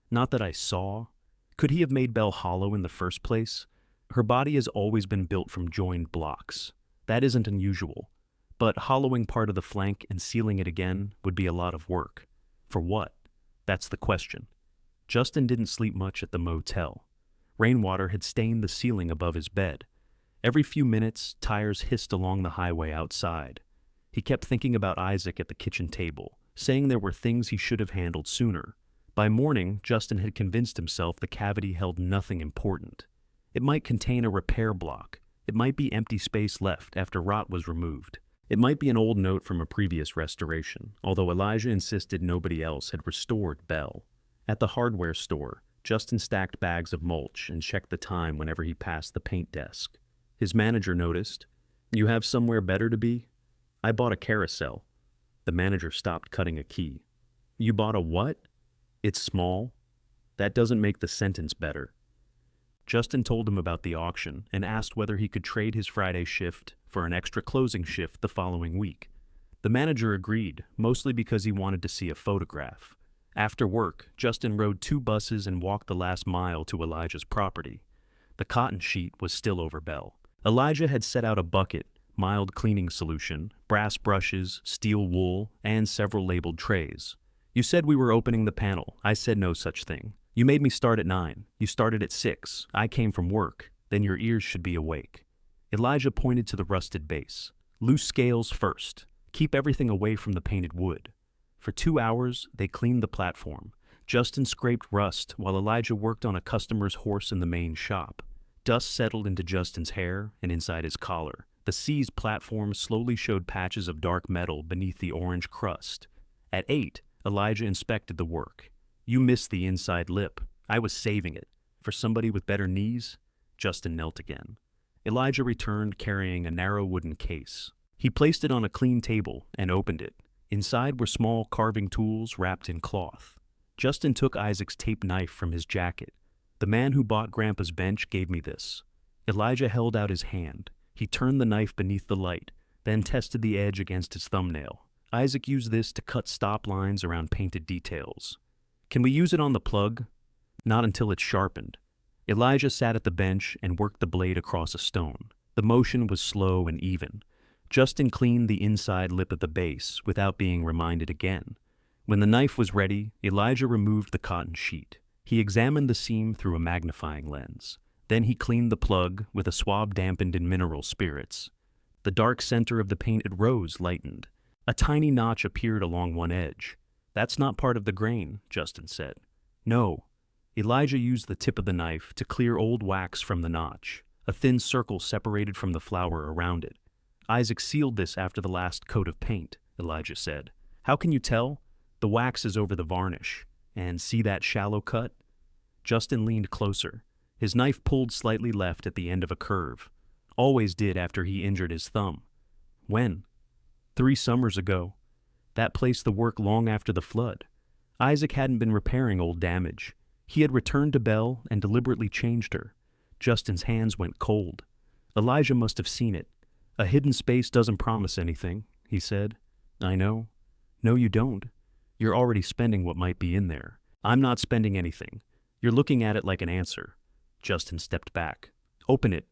Not that I saw. Could he have made Belle hollow in the first place? Her body has always been built from joined blocks. That isn't unusual. But hollowing part of the flank and sealing it again would be a lot of work. For what? That's the question. Justin didn't sleep much at the motel. Rainwater had stained the ceiling above his bed. Every few minutes, tires hissed along the highway outside. He kept thinking about Isaac at the kitchen table, saying there were things he should have handled sooner. By morning, Justin had convinced himself the cavity held nothing important. It might contain a repair block. It might be empty space left after rot was removed. It might be an old note from a previous restoration, although Elijah insisted nobody else had restored Belle. At the hardware store, Justin stacked bags of mulch and checked the time whenever he passed the paint desk. His manager noticed, "You have somewhere better to be?" "I bought a carousel." The manager stopped cutting a key. "You bought a what?" "It's small." That doesn't make the sentence better. Justin told him about the auction and asked whether he could trade his Friday shift for an extra closing shift the following week. The manager agreed, mostly because he wanted to see a photograph. After work, Justin rode 2 buses and walked the last mile to Elijah's property. The cotton sheet was still over Bell. Elijah had set out a bucket, mild cleaning solution, brass brushes, steel wool, and several labeled trays. You said we were opening the panel. I said no such thing. You made me start at 9. You started at 6. I came from work. Then your ears should be awake. Elijah pointed to the rusted base. Loose scales first. Keep everything away from the painted wood. For 2 hours, they cleaned the platform. Justin scraped rust while Elijah worked on a customer's horse in the main shop. Dust settled into Justin's hair and inside his collar. The seized platform slowly showed patches of dark metal beneath the orange crust. At 8, Elijah inspected the work. You missed the inside lip. I was saving it. For somebody with better knees? Justin knelt again. Elijah returned carrying a narrow wooden case. He placed it on a clean table and opened it. Inside were small carving tools wrapped in cloth. Justin took Isaac's tape knife from his jacket. The man who bought Grandpa's bench gave me this. Elijah held out his hand. He turned the knife beneath the light, then tested the edge against his thumbnail. Isaac used this to cut stop lines around painted details. Can we use it on the plug? Not until it's sharpened. Elijah sat at the bench and worked the blade across a stone. The motion was slow and even. Justin cleaned the inside lip of the base without being reminded again. When the knife was ready, Elijah removed the cotton sheet. He examined the seam through a magnifying lens. Then he cleaned the plug with a swab dampened in mineral spirits. The dark center of the painted rose lightened. A tiny notch appeared along one edge. That's not part of the grain, Justin said. No. Elijah used the tip of the knife to clear old wax from the notch. A thin circle separated from the flower around it. Isaac sealed this after the last coat of paint, Elijah said. How can you tell? The wax is over the varnish. And see that shallow cut? Justin leaned closer. His knife pulled slightly left at the end of a curve. Always did after he injured his thumb. When? 3 summers ago. That placed the work long after the flood. Isaac hadn't been repairing old damage. He had returned to Belle and deliberately changed her. Justin's hands went cold. Elijah must have seen it. A hidden space doesn't promise anything, he said. I know. No, you don't. You're already spending what might be in there. I'm not spending anything. You're looking at it like an answer. Justin stepped back. Open it.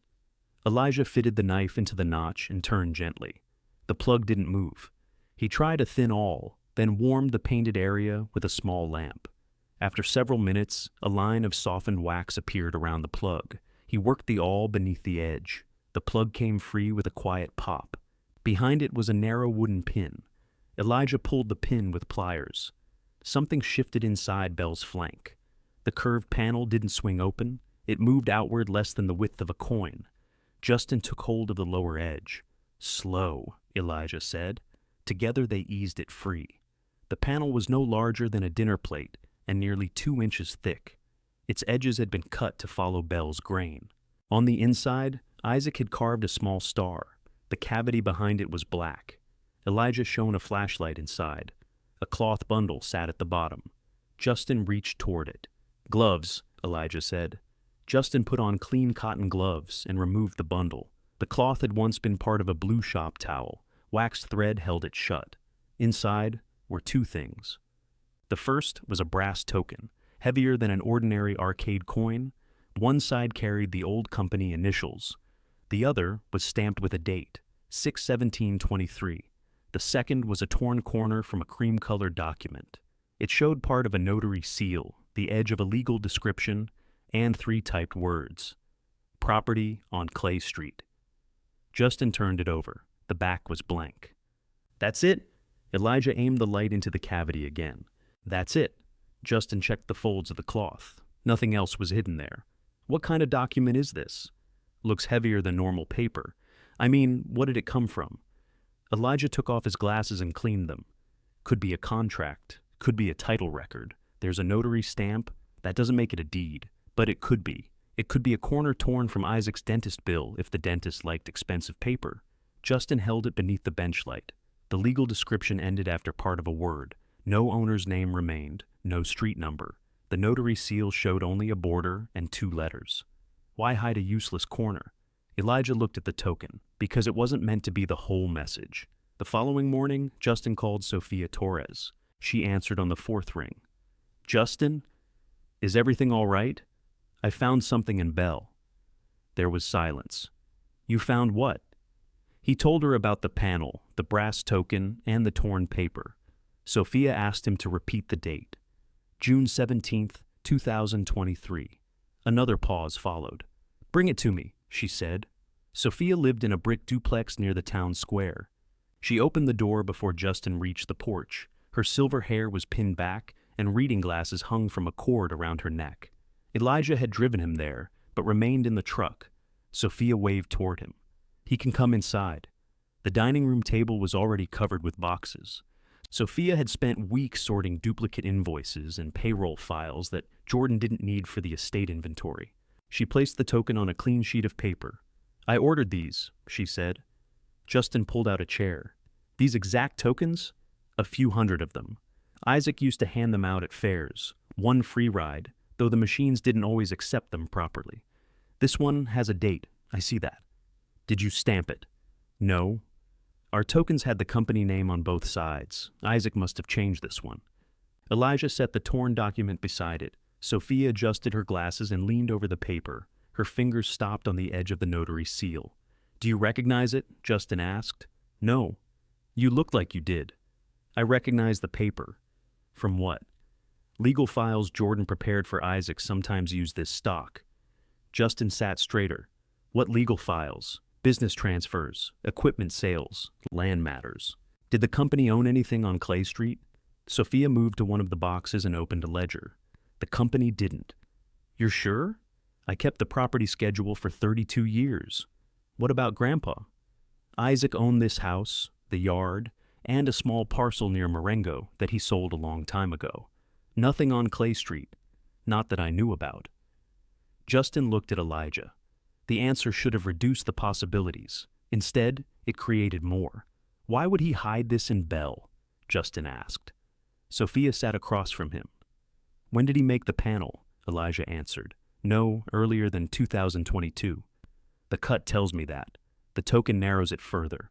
Elijah fitted the knife into the notch and turned gently. The plug didn't move. He tried a thin awl, then warmed the painted area with a small lamp. After several minutes, a line of softened wax appeared around the plug. He worked the awl beneath the edge. The plug came free with a quiet pop. Behind it was a narrow wooden pin. Elijah pulled the pin with pliers. Something shifted inside Belle's flank. The curved panel didn't swing open. It moved outward less than the width of a coin. Justin took hold of the lower edge. Slow, Elijah said. Together they eased it free. The panel was no larger than a dinner plate and nearly 2 inches thick. Its edges had been cut to follow Belle's grain. On the inside, Isaac had carved a small star. The cavity behind it was black. Elijah shone a flashlight inside. A cloth bundle sat at the bottom. Justin reached toward it. Gloves, Elijah said. Justin put on clean cotton gloves and removed the bundle. The cloth had once been part of a blue shop towel. Waxed thread held it shut. Inside were 2 things. The first was a brass token, heavier than an ordinary arcade coin. One side carried the old company initials. The other was stamped with a date, 6/17/23. The second was a torn corner from a cream-colored document. It showed part of a notary seal, the edge of a legal description, and 3 typed words. Property on Clay Street. Justin turned it over. The back was blank. That's it. Elijah aimed the light into the cavity again. That's it. Justin checked the folds of the cloth. Nothing else was hidden there. What kind of document is this? Looks heavier than normal paper. I mean, what did it come from? Elijah took off his glasses and cleaned them. Could be a contract. Could be a title record. There's a notary stamp. That doesn't make it a deed. But it could be. It could be a corner torn from Isaac's dentist bill if the dentist liked expensive paper. Justin held it beneath the bench light. The legal description ended after part of a word. No owner's name remained. No street number. The notary seal showed only a border and 2 letters. Why hide a useless corner? Elijah looked at the token, because it wasn't meant to be the whole message. The following morning, Justin called Sophia Torres. She answered on the 4th ring. "Justin, is everything all right? I found something in Bell." There was silence. "You found what?" He told her about the panel, the brass token, and the torn paper. Sophia asked him to repeat the date. June 17th, 2023. Another pause followed. "Bring it to me," she said. Sophia lived in a brick duplex near the town square. She opened the door before Justin reached the porch. Her silver hair was pinned back, and reading glasses hung from a cord around her neck. Elijah had driven him there, but remained in the truck. Sophia waved toward him. "He can come inside." The dining room table was already covered with boxes. Sophia had spent weeks sorting duplicate invoices and payroll files that Jordan didn't need for the estate inventory. She placed the token on a clean sheet of paper. "I ordered these," she said. Justin pulled out a chair. "These exact tokens? A few hundred of them. Isaac used to hand them out at fairs, 1 free ride, though the machines didn't always accept them properly. This one has a date, I see that." "Did you stamp it?" "No. Our tokens had the company name on both sides. Isaac must have changed this one." Elijah set the torn document beside it. Sophia adjusted her glasses and leaned over the paper. Her fingers stopped on the edge of the notary seal. "Do you recognize it?" Justin asked. "No. You looked like you did." "I recognize the paper." "From what?" "Legal files Jordan prepared for Isaac sometimes use this stock." Justin sat straighter. "What legal files?" "Business transfers, equipment sales, land matters." "Did the company own anything on Clay Street?" Sophia moved to one of the boxes and opened a ledger. "The company didn't." "You're sure?" "I kept the property schedule for 32 years. "What about Grandpa?" "Isaac owned this house, the yard, and a small parcel near Marengo that he sold a long time ago. Nothing on Clay Street. Not that I knew about." Justin looked at Elijah. The answer should have reduced the possibilities. Instead, it created more. "Why would he hide this in Bell?" Justin asked. Sophia sat across from him. "When did he make the panel?" Elijah answered. "No, earlier than 2022. "The cut tells me that. The token narrows it further."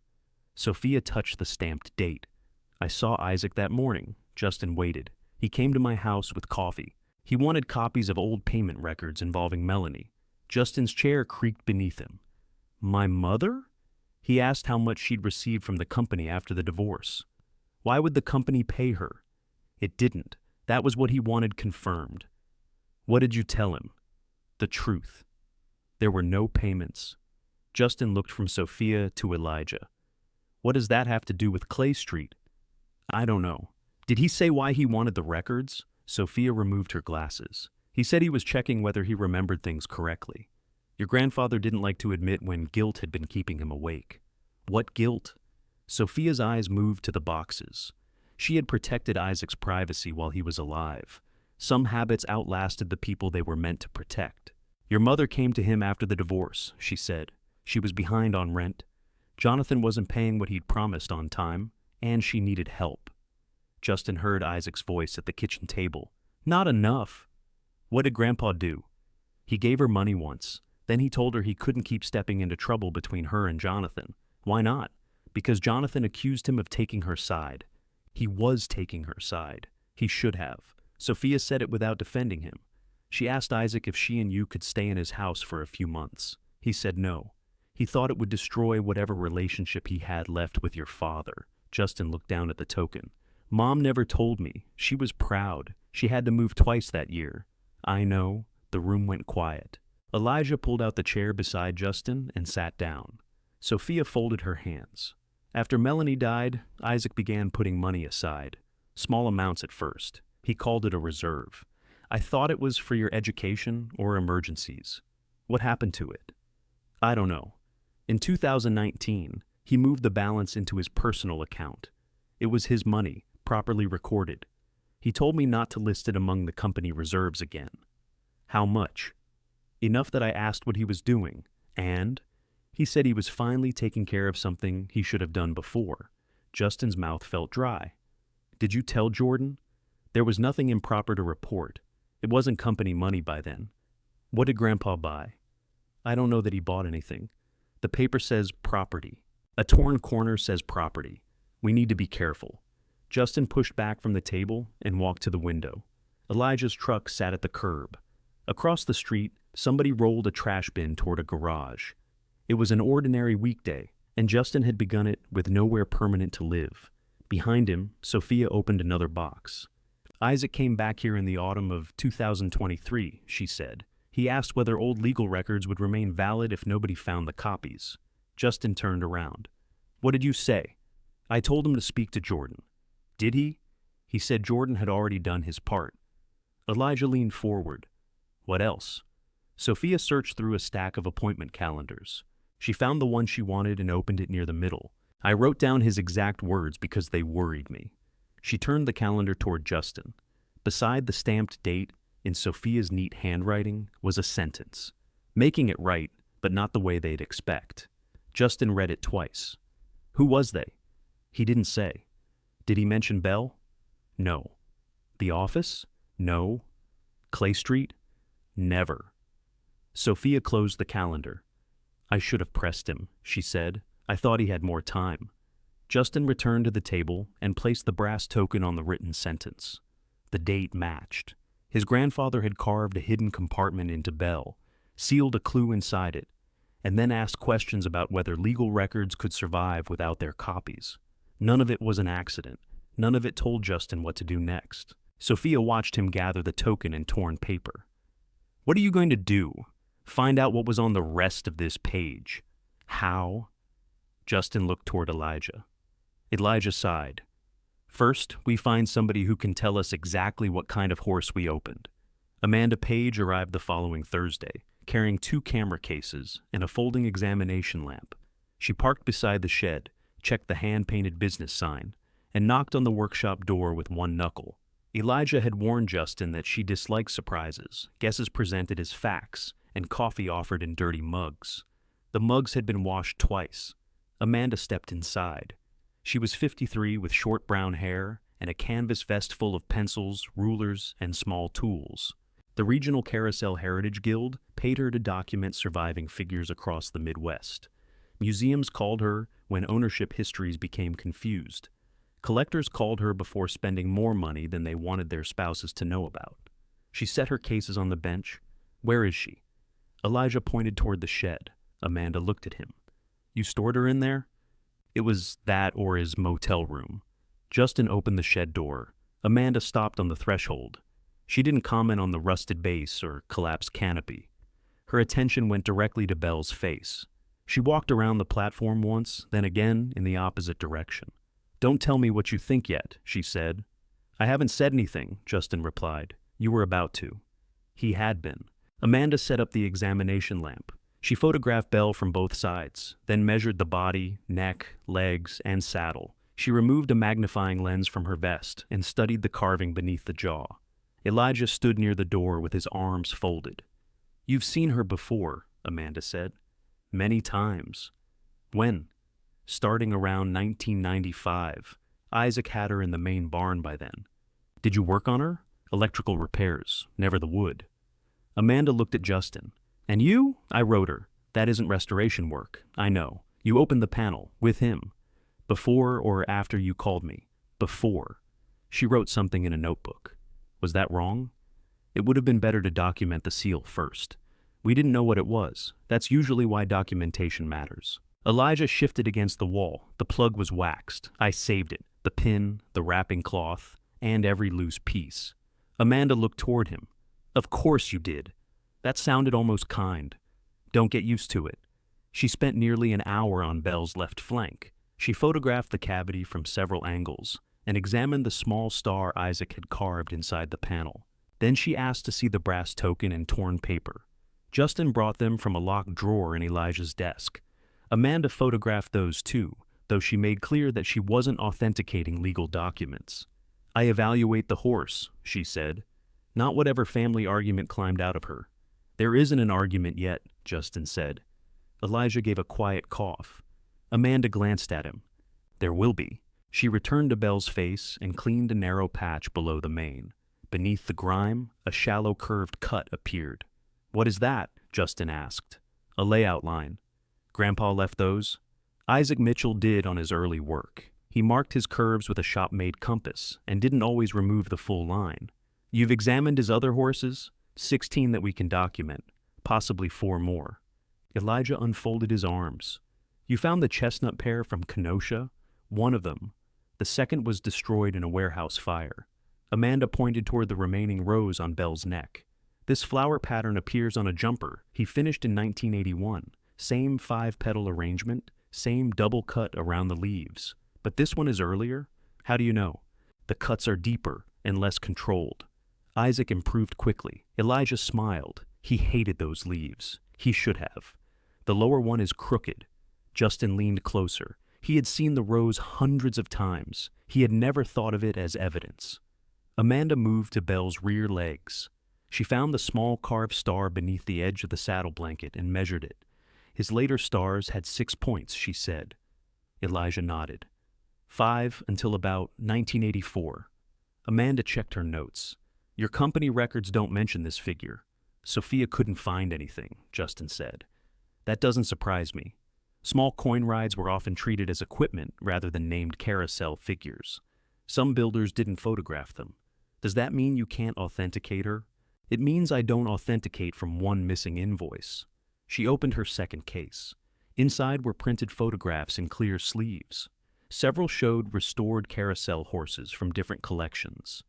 Sophia touched the stamped date. "I saw Isaac that morning." Justin waited. "He came to my house with coffee. He wanted copies of old payment records involving Melanie." Justin's chair creaked beneath him. "My mother?" He asked how much she'd received from the company after the divorce. "Why would the company pay her?" "It didn't. That was what he wanted confirmed." "What did you tell him?" "The truth. There were no payments." Justin looked from Sophia to Elijah. "What does that have to do with Clay Street?" "I don't know." "Did he say why he wanted the records?" Sophia removed her glasses. "He said he was checking whether he remembered things correctly. Your grandfather didn't like to admit when guilt had been keeping him awake." "What guilt?" Sophia's eyes moved to the boxes. She had protected Isaac's privacy while he was alive. Some habits outlasted the people they were meant to protect. "Your mother came to him after the divorce," she said. "She was behind on rent. Jonathan wasn't paying what he'd promised on time, and she needed help." Justin heard Isaac's voice at the kitchen table. "Not enough." "What did Grandpa do?" "He gave her money once. Then he told her he couldn't keep stepping into trouble between her and Jonathan." "Why not?" "Because Jonathan accused him of taking her side." "He was taking her side. He should have." Sophia said it without defending him. She asked Isaac if she and you could stay in his house for a few months. He said no. He thought it would destroy whatever relationship he had left with your father. Justin looked down at the token. "Mom never told me. She was proud. She had to move twice that year." "I know." The room went quiet. Elijah pulled out the chair beside Justin and sat down. Sophia folded her hands. After Melanie died, Isaac began putting money aside. Small amounts at first. He called it a reserve. "I thought it was for your education or emergencies." "What happened to it?" "I don't know. In 2019, he moved the balance into his personal account. It was his money, properly recorded. He told me not to list it among the company reserves again." "How much?" "Enough that I asked what he was doing, and he said he was finally taking care of something he should have done before." Justin's mouth felt dry. "Did you tell Jordan?" "There was nothing improper to report. It wasn't company money by then. What did Grandpa buy? I don't know that he bought anything. The paper says property. A torn corner says property. We need to be careful. Justin pushed back from the table and walked to the window. Elijah's truck sat at the curb. Across the street, somebody rolled a trash bin toward a garage. It was an ordinary weekday, and Justin had begun it with nowhere permanent to live. Behind him, Sophia opened another box. Isaac came back here in the autumn of 2023, she said. He asked whether old legal records would remain valid if nobody found the copies. Justin turned around. What did you say? I told him to speak to Jordan. Did he? He said Jordan had already done his part. Elijah leaned forward. What else? Sophia searched through a stack of appointment calendars. She found the one she wanted and opened it near the middle. I wrote down his exact words because they worried me. She turned the calendar toward Justin. Beside the stamped date, in Sophia's neat handwriting, was a sentence. Making it right, but not the way they'd expect. Justin read it twice. Who was they? He didn't say. Did he mention Bell? No. The office? No. Clay Street? Never. Sophia closed the calendar. I should have pressed him, she said. I thought he had more time. Justin returned to the table and placed the brass token on the written sentence. The date matched. His grandfather had carved a hidden compartment into Bell, sealed a clue inside it, and then asked questions about whether legal records could survive without their copies. None of it was an accident. None of it told Justin what to do next. Sophia watched him gather the token and torn paper. What are you going to do? Find out what was on the rest of this page. How? Justin looked toward Elijah. Elijah sighed. First, we find somebody who can tell us exactly what kind of horse we opened. Amanda Page arrived the following Thursday, carrying 2 camera cases and a folding examination lamp. She parked beside the shed, checked the hand-painted business sign, and knocked on the workshop door with one knuckle. Elijah had warned Justin that she disliked surprises, guesses presented as facts, and coffee offered in dirty mugs. The mugs had been washed twice. Amanda stepped inside. She was 53 with short brown hair and a canvas vest full of pencils, rulers, and small tools. The Regional Carousel Heritage Guild paid her to document surviving figures across the Midwest. Museums called her when ownership histories became confused. Collectors called her before spending more money than they wanted their spouses to know about. She set her cases on the bench. Where is she? Elijah pointed toward the shed. Amanda looked at him. You stored her in there? It was that or his motel room. Justin opened the shed door. Amanda stopped on the threshold. She didn't comment on the rusted base or collapsed canopy. Her attention went directly to Belle's face. She walked around the platform once, then again in the opposite direction. Don't tell me what you think yet, she said. I haven't said anything, Justin replied. You were about to. He had been. Amanda set up the examination lamp. She photographed Belle from both sides, then measured the body, neck, legs, and saddle. She removed a magnifying lens from her vest and studied the carving beneath the jaw. Elijah stood near the door with his arms folded. You've seen her before, Amanda said. Many times. When? Starting around 1995. Isaac had her in the main barn by then. Did you work on her? Electrical repairs, never the wood. Amanda looked at Justin. And you? I wrote her. That isn't restoration work. I know. You opened the panel, with him. Before or after you called me. Before. She wrote something in a notebook. Was that wrong? It would have been better to document the seal first. We didn't know what it was. That's usually why documentation matters. Elijah shifted against the wall. The plug was waxed. I saved it. The pin, the wrapping cloth, and every loose piece. Amanda looked toward him. Of course you did. That sounded almost kind. Don't get used to it. She spent nearly an hour on Belle's left flank. She photographed the cavity from several angles and examined the small star Isaac had carved inside the panel. Then she asked to see the brass token and torn paper. Justin brought them from a locked drawer in Elijah's desk. Amanda photographed those too, though she made clear that she wasn't authenticating legal documents. I evaluate the horse, she said, not whatever family argument climbed out of her. There isn't an argument yet, Justin said. Elijah gave a quiet cough. Amanda glanced at him. There will be. She returned to Belle's face and cleaned a narrow patch below the mane. Beneath the grime, a shallow curved cut appeared. "What is that?" Justin asked. "A layout line. Grandpa left those?" Isaac Mitchell did on his early work. He marked his curves with a shop-made compass and didn't always remove the full line. "You've examined his other horses?" 16 that we can document, possibly 4 more. Elijah unfolded his arms. "You found the chestnut pair from Kenosha? One of them. The second was destroyed in a warehouse fire." Amanda pointed toward the remaining rose on Belle's neck. "This flower pattern appears on a jumper he finished in 1981. Same 5-petal arrangement, same double cut around the leaves. But this one is earlier? How do you know?" "The cuts are deeper and less controlled." Isaac improved quickly. Elijah smiled. He hated those leaves. He should have. "The lower one is crooked." Justin leaned closer. He had seen the rose hundreds of times. He had never thought of it as evidence. Amanda moved to Belle's rear legs. She found the small carved star beneath the edge of the saddle blanket and measured it. "His later stars had 6 points," she said. Elijah nodded. 5 until about 1984. Amanda checked her notes. "Your company records don't mention this figure." "Sophia couldn't find anything," Justin said. "That doesn't surprise me. Small coin rides were often treated as equipment rather than named carousel figures. Some builders didn't photograph them. Does that mean you can't authenticate her?" "It means I don't authenticate from one missing invoice." She opened her second case. Inside were printed photographs in clear sleeves. Several showed restored carousel horses from different collections.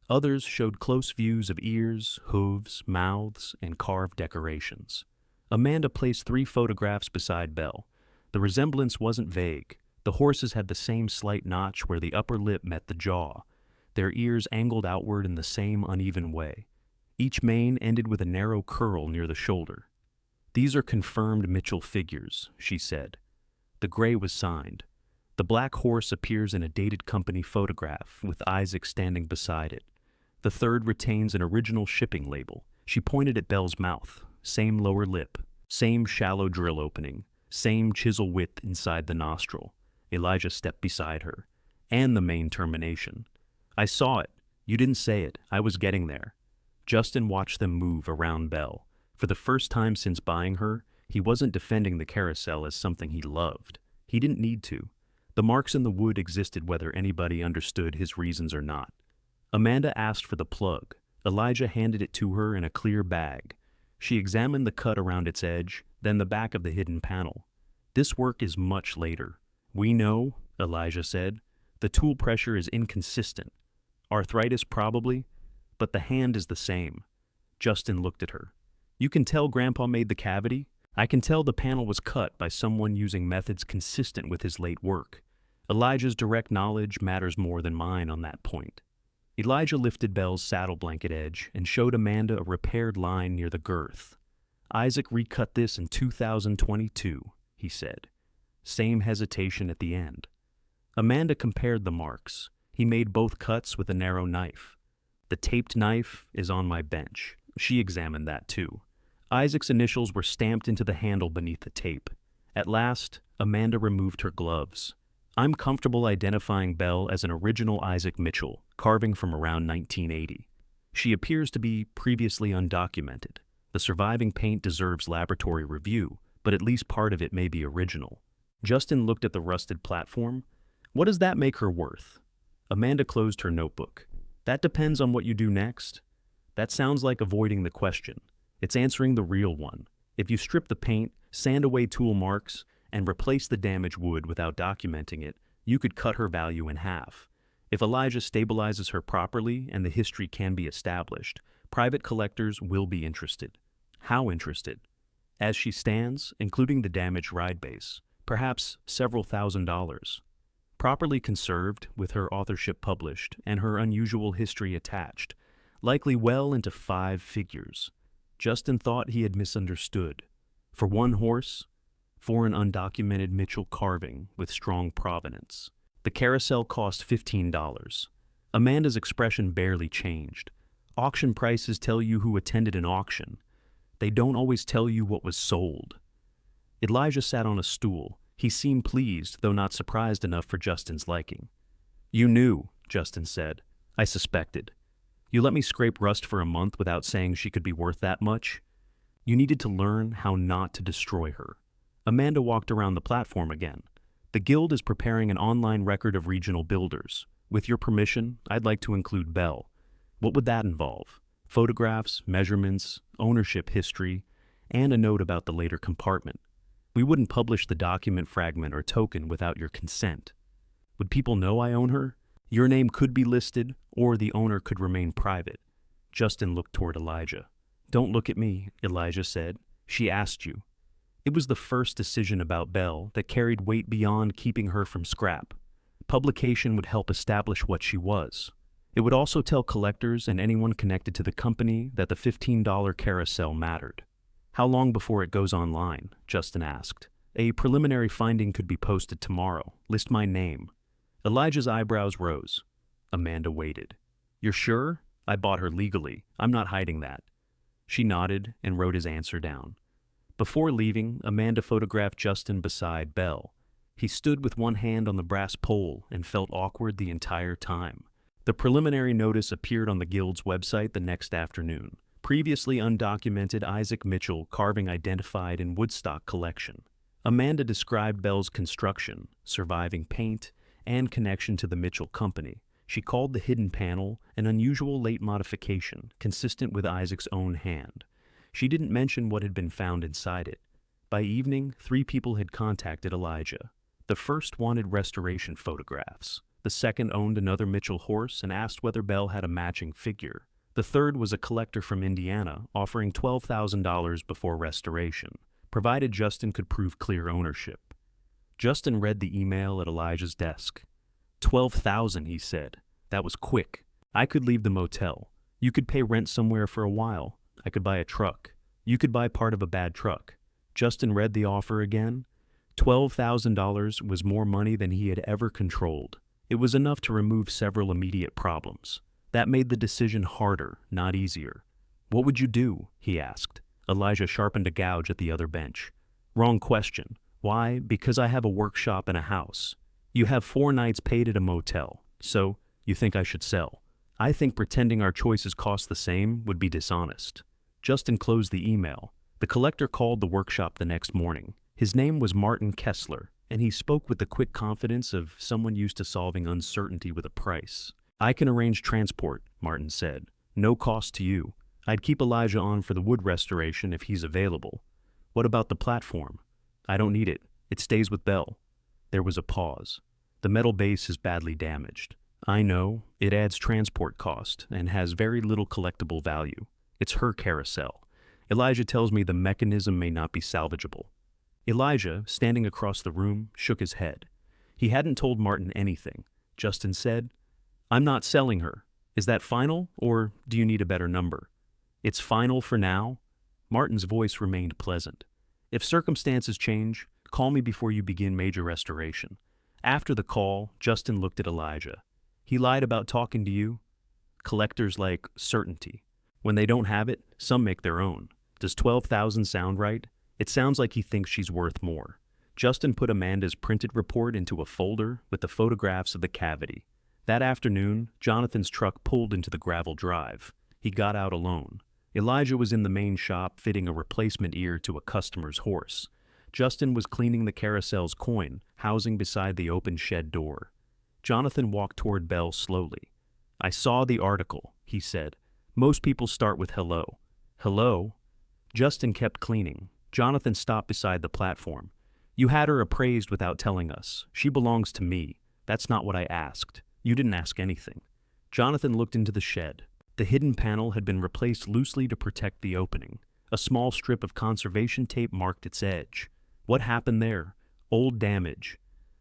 Others showed close views of ears, hooves, mouths, and carved decorations. Amanda placed 3 photographs beside Belle. The resemblance wasn't vague. The horses had the same slight notch where the upper lip met the jaw. Their ears angled outward in the same uneven way. Each mane ended with a narrow curl near the shoulder. "These are confirmed Mitchell figures," she said. The gray was signed. The black horse appears in a dated company photograph with Isaac standing beside it. The third retains an original shipping label. She pointed at Belle's mouth. Same lower lip, same shallow drill opening, same chisel width inside the nostril. Elijah stepped beside her. "And the main termination." "I saw it. You didn't say it. I was getting there." Justin watched them move around Belle. For the first time since buying her, he wasn't defending the carousel as something he loved. He didn't need to. The marks in the wood existed whether anybody understood his reasons or not. Amanda asked for the plug. Elijah handed it to her in a clear bag. She examined the cut around its edge, then the back of the hidden panel. "This work is much later." "We know," Elijah said. "The tool pressure is inconsistent. Arthritis probably, but the hand is the same." Justin looked at her. "You can tell Grandpa made the cavity? I can tell the panel was cut by someone using methods consistent with his late work. Elijah's direct knowledge matters more than mine on that point." Elijah lifted Belle's saddle blanket edge and showed Amanda a repaired line near the girth. "Isaac recut this in 2022, he said. Same hesitation at the end. Amanda compared the marks. He made both cuts with a narrow knife. "The taped knife is on my bench." She examined that too. Isaac's initials were stamped into the handle beneath the tape. At last, Amanda removed her gloves. "I'm comfortable identifying Belle as an original Isaac Mitchell, carving from around 1980. She appears to be previously undocumented. The surviving paint deserves laboratory review, but at least part of it may be original." Justin looked at the rusted platform. "What does that make her worth?" Amanda closed her notebook. "That depends on what you do next." "That sounds like avoiding the question. It's answering the real one. If you strip the paint, sand away tool marks, and replace the damaged wood without documenting it, you could cut her value in half. If Elijah stabilizes her properly and the history can be established, private collectors will be interested." "How interested?" "As she stands, including the damaged ride base, perhaps several $1,000s. Properly conserved, with her authorship published and her unusual history attached, likely well into 5 figures. Justin thought he had misunderstood. For one horse? For an undocumented Mitchell carving with strong provenance. The carousel cost $15. Amanda's expression barely changed. Auction prices tell you who attended an auction. They don't always tell you what was sold. Elijah sat on a stool. He seemed pleased, though not surprised enough for Justin's liking. "You knew," Justin said. "I suspected. You let me scrape rust for a month without saying she could be worth that much? You needed to learn how not to destroy her. Amanda walked around the platform again. The Guild is preparing an online record of regional builders. With your permission, I'd like to include Belle. What would that involve? Photographs, measurements, ownership history, and a note about the later compartment. We wouldn't publish the document fragment or token without your consent. Would people know I own her? Your name could be listed, or the owner could remain private. Justin looked toward Elijah. Don't look at me, Elijah said. She asked you. It was the first decision about Belle that carried weight beyond keeping her from scrap. Publication would help establish what she was. It would also tell collectors and anyone connected to the company that the $15 carousel mattered. How long before it goes online? Justin asked. A preliminary finding could be posted tomorrow. List my name. Elijah's eyebrows rose. Amanda waited. You're sure? I bought her legally. I'm not hiding that. She nodded and wrote his answer down. Before leaving, Amanda photographed Justin beside Belle. He stood with one hand on the brass pole and felt awkward the entire time. The preliminary notice appeared on the Guild's website the next afternoon. Previously undocumented Isaac Mitchell carving identified in Woodstock collection. Amanda described Belle's construction, surviving paint, and connection to the Mitchell Company. She called the hidden panel an unusual late modification, consistent with Isaac's own hand. She didn't mention what had been found inside it. By evening, 3 people had contacted Elijah. The first wanted restoration photographs. The second owned another Mitchell horse and asked whether Belle had a matching figure. The third was a collector from Indiana, offering $12,000 before restoration, provided Justin could prove clear ownership. Justin read the email at Elijah's desk. $12,000, he said. That was quick. I could leave the motel. You could pay rent somewhere for a while. I could buy a truck. You could buy part of a bad truck. Justin read the offer again. $12,000 was more money than he had ever controlled. It was enough to remove several immediate problems. That made the decision harder, not easier. What would you do? He asked. Elijah sharpened a gouge at the other bench. Wrong question. Why? Because I have a workshop and a house. You have 4 nights paid at a motel, so you think I should sell. I think pretending our choices cost the same would be dishonest. Justin closed the email. The collector called the workshop the next morning. His name was Martin Kessler, and he spoke with the quick confidence of someone used to solving uncertainty with a price. I can arrange transport, Martin said. No cost to you. I'd keep Elijah on for the wood restoration if he's available. What about the platform? I don't need it. It stays with Belle. There was a pause. The metal base is badly damaged. I know. It adds transport cost and has very little collectible value. It's her carousel. Elijah tells me the mechanism may not be salvageable. Elijah, standing across the room, shook his head. He hadn't told Martin anything. Justin said, I'm not selling her. Is that final, or do you need a better number? It's final for now. Martin's voice remained pleasant. If circumstances change, call me before you begin major restoration. After the call, Justin looked at Elijah. He lied about talking to you? Collectors like certainty. When they don't have it, some make their own. Does 12,000 sound right? It sounds like he thinks she's worth more. Justin put Amanda's printed report into a folder with the photographs of the cavity. That afternoon, Jonathan's truck pulled into the gravel drive. He got out alone. Elijah was in the main shop fitting a replacement ear to a customer's horse. Justin was cleaning the carousel's coin, housing beside the open shed door. Jonathan walked toward Belle slowly. I saw the article, he said. Most people start with hello. Hello? Justin kept cleaning. Jonathan stopped beside the platform. You had her appraised without telling us. She belongs to me. That's not what I asked. You didn't ask anything. Jonathan looked into the shed. The hidden panel had been replaced loosely to protect the opening. A small strip of conservation tape marked its edge. What happened there? Old damage.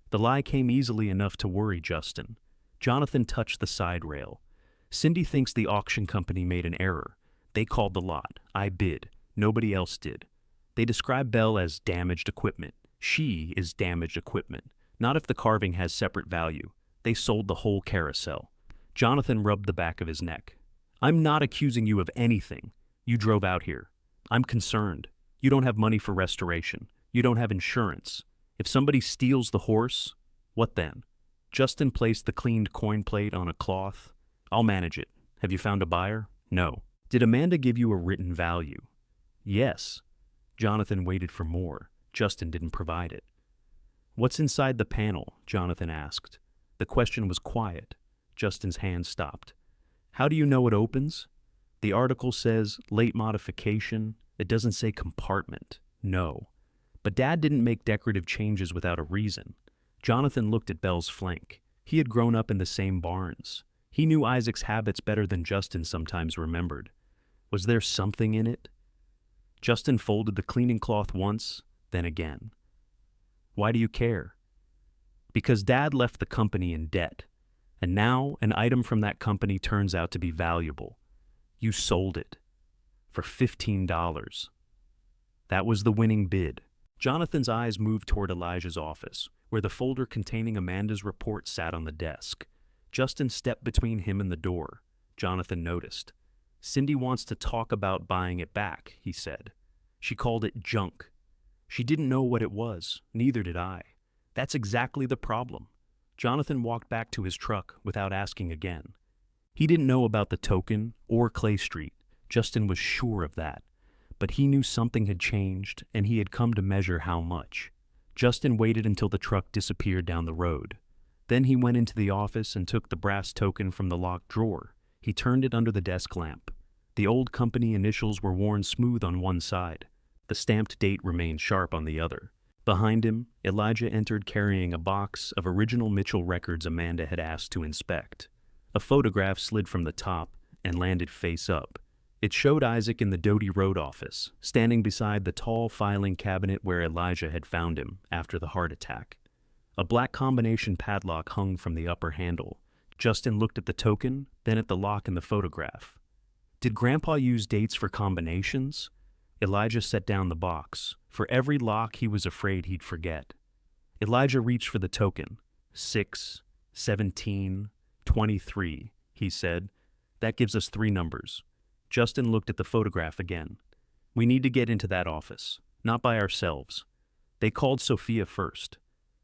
The lie came easily enough to worry Justin. Jonathan touched the side rail. Cindy thinks the auction company made an error. They called the lot. I bid. Nobody else did. They describe Belle as damaged equipment. She is damaged equipment. Not if the carving has separate value. They sold the whole carousel. Jonathan rubbed the back of his neck. I'm not accusing you of anything. You drove out here. I'm concerned. You don't have money for restoration. You don't have insurance. If somebody steals the horse, what then? Justin placed the cleaned coin plate on a cloth. I'll manage it. Have you found a buyer? No. Did Amanda give you a written value? Yes. Jonathan waited for more. Justin didn't provide it. What's inside the panel? Jonathan asked. The question was quiet. Justin's hand stopped. How do you know it opens? The article says late modification. It doesn't say compartment. No. But Dad didn't make decorative changes without a reason. Jonathan looked at Belle's flank. He had grown up in the same barns. He knew Isaac's habits better than Justin sometimes remembered. Was there something in it? Justin folded the cleaning cloth once, then again. Why do you care? Because Dad left the company in debt, and now an item from that company turns out to be valuable. You sold it for $15. That was the winning bid. Jonathan's eyes moved toward Elijah's office, where the folder containing Amanda's report sat on the desk. Justin stepped between him and the door. Jonathan noticed. Cindy wants to talk about buying it back, he said. She called it junk. She didn't know what it was, neither did I. That's exactly the problem. Jonathan walked back to his truck without asking again. He didn't know about the token or Clay Street. Justin was sure of that. But he knew something had changed, and he had come to measure how much. Justin waited until the truck disappeared down the road. Then he went into the office and took the brass token from the locked drawer. He turned it under the desk lamp. The old company initials were worn smooth on one side. The stamped date remained sharp on the other. Behind him, Elijah entered carrying a box of original Mitchell records Amanda had asked to inspect. A photograph slid from the top and landed face up. It showed Isaac in the Doty Road office, standing beside the tall filing cabinet where Elijah had found him after the heart attack. A black combination padlock hung from the upper handle. Justin looked at the token, then at the lock in the photograph. Did Grandpa use dates for combinations? Elijah set down the box. For every lock he was afraid he'd forget. Elijah reached for the token. 6, 17, 23, he said. That gives us 3 numbers. Justin looked at the photograph again. We need to get into that office, not by ourselves. They called Sophia first.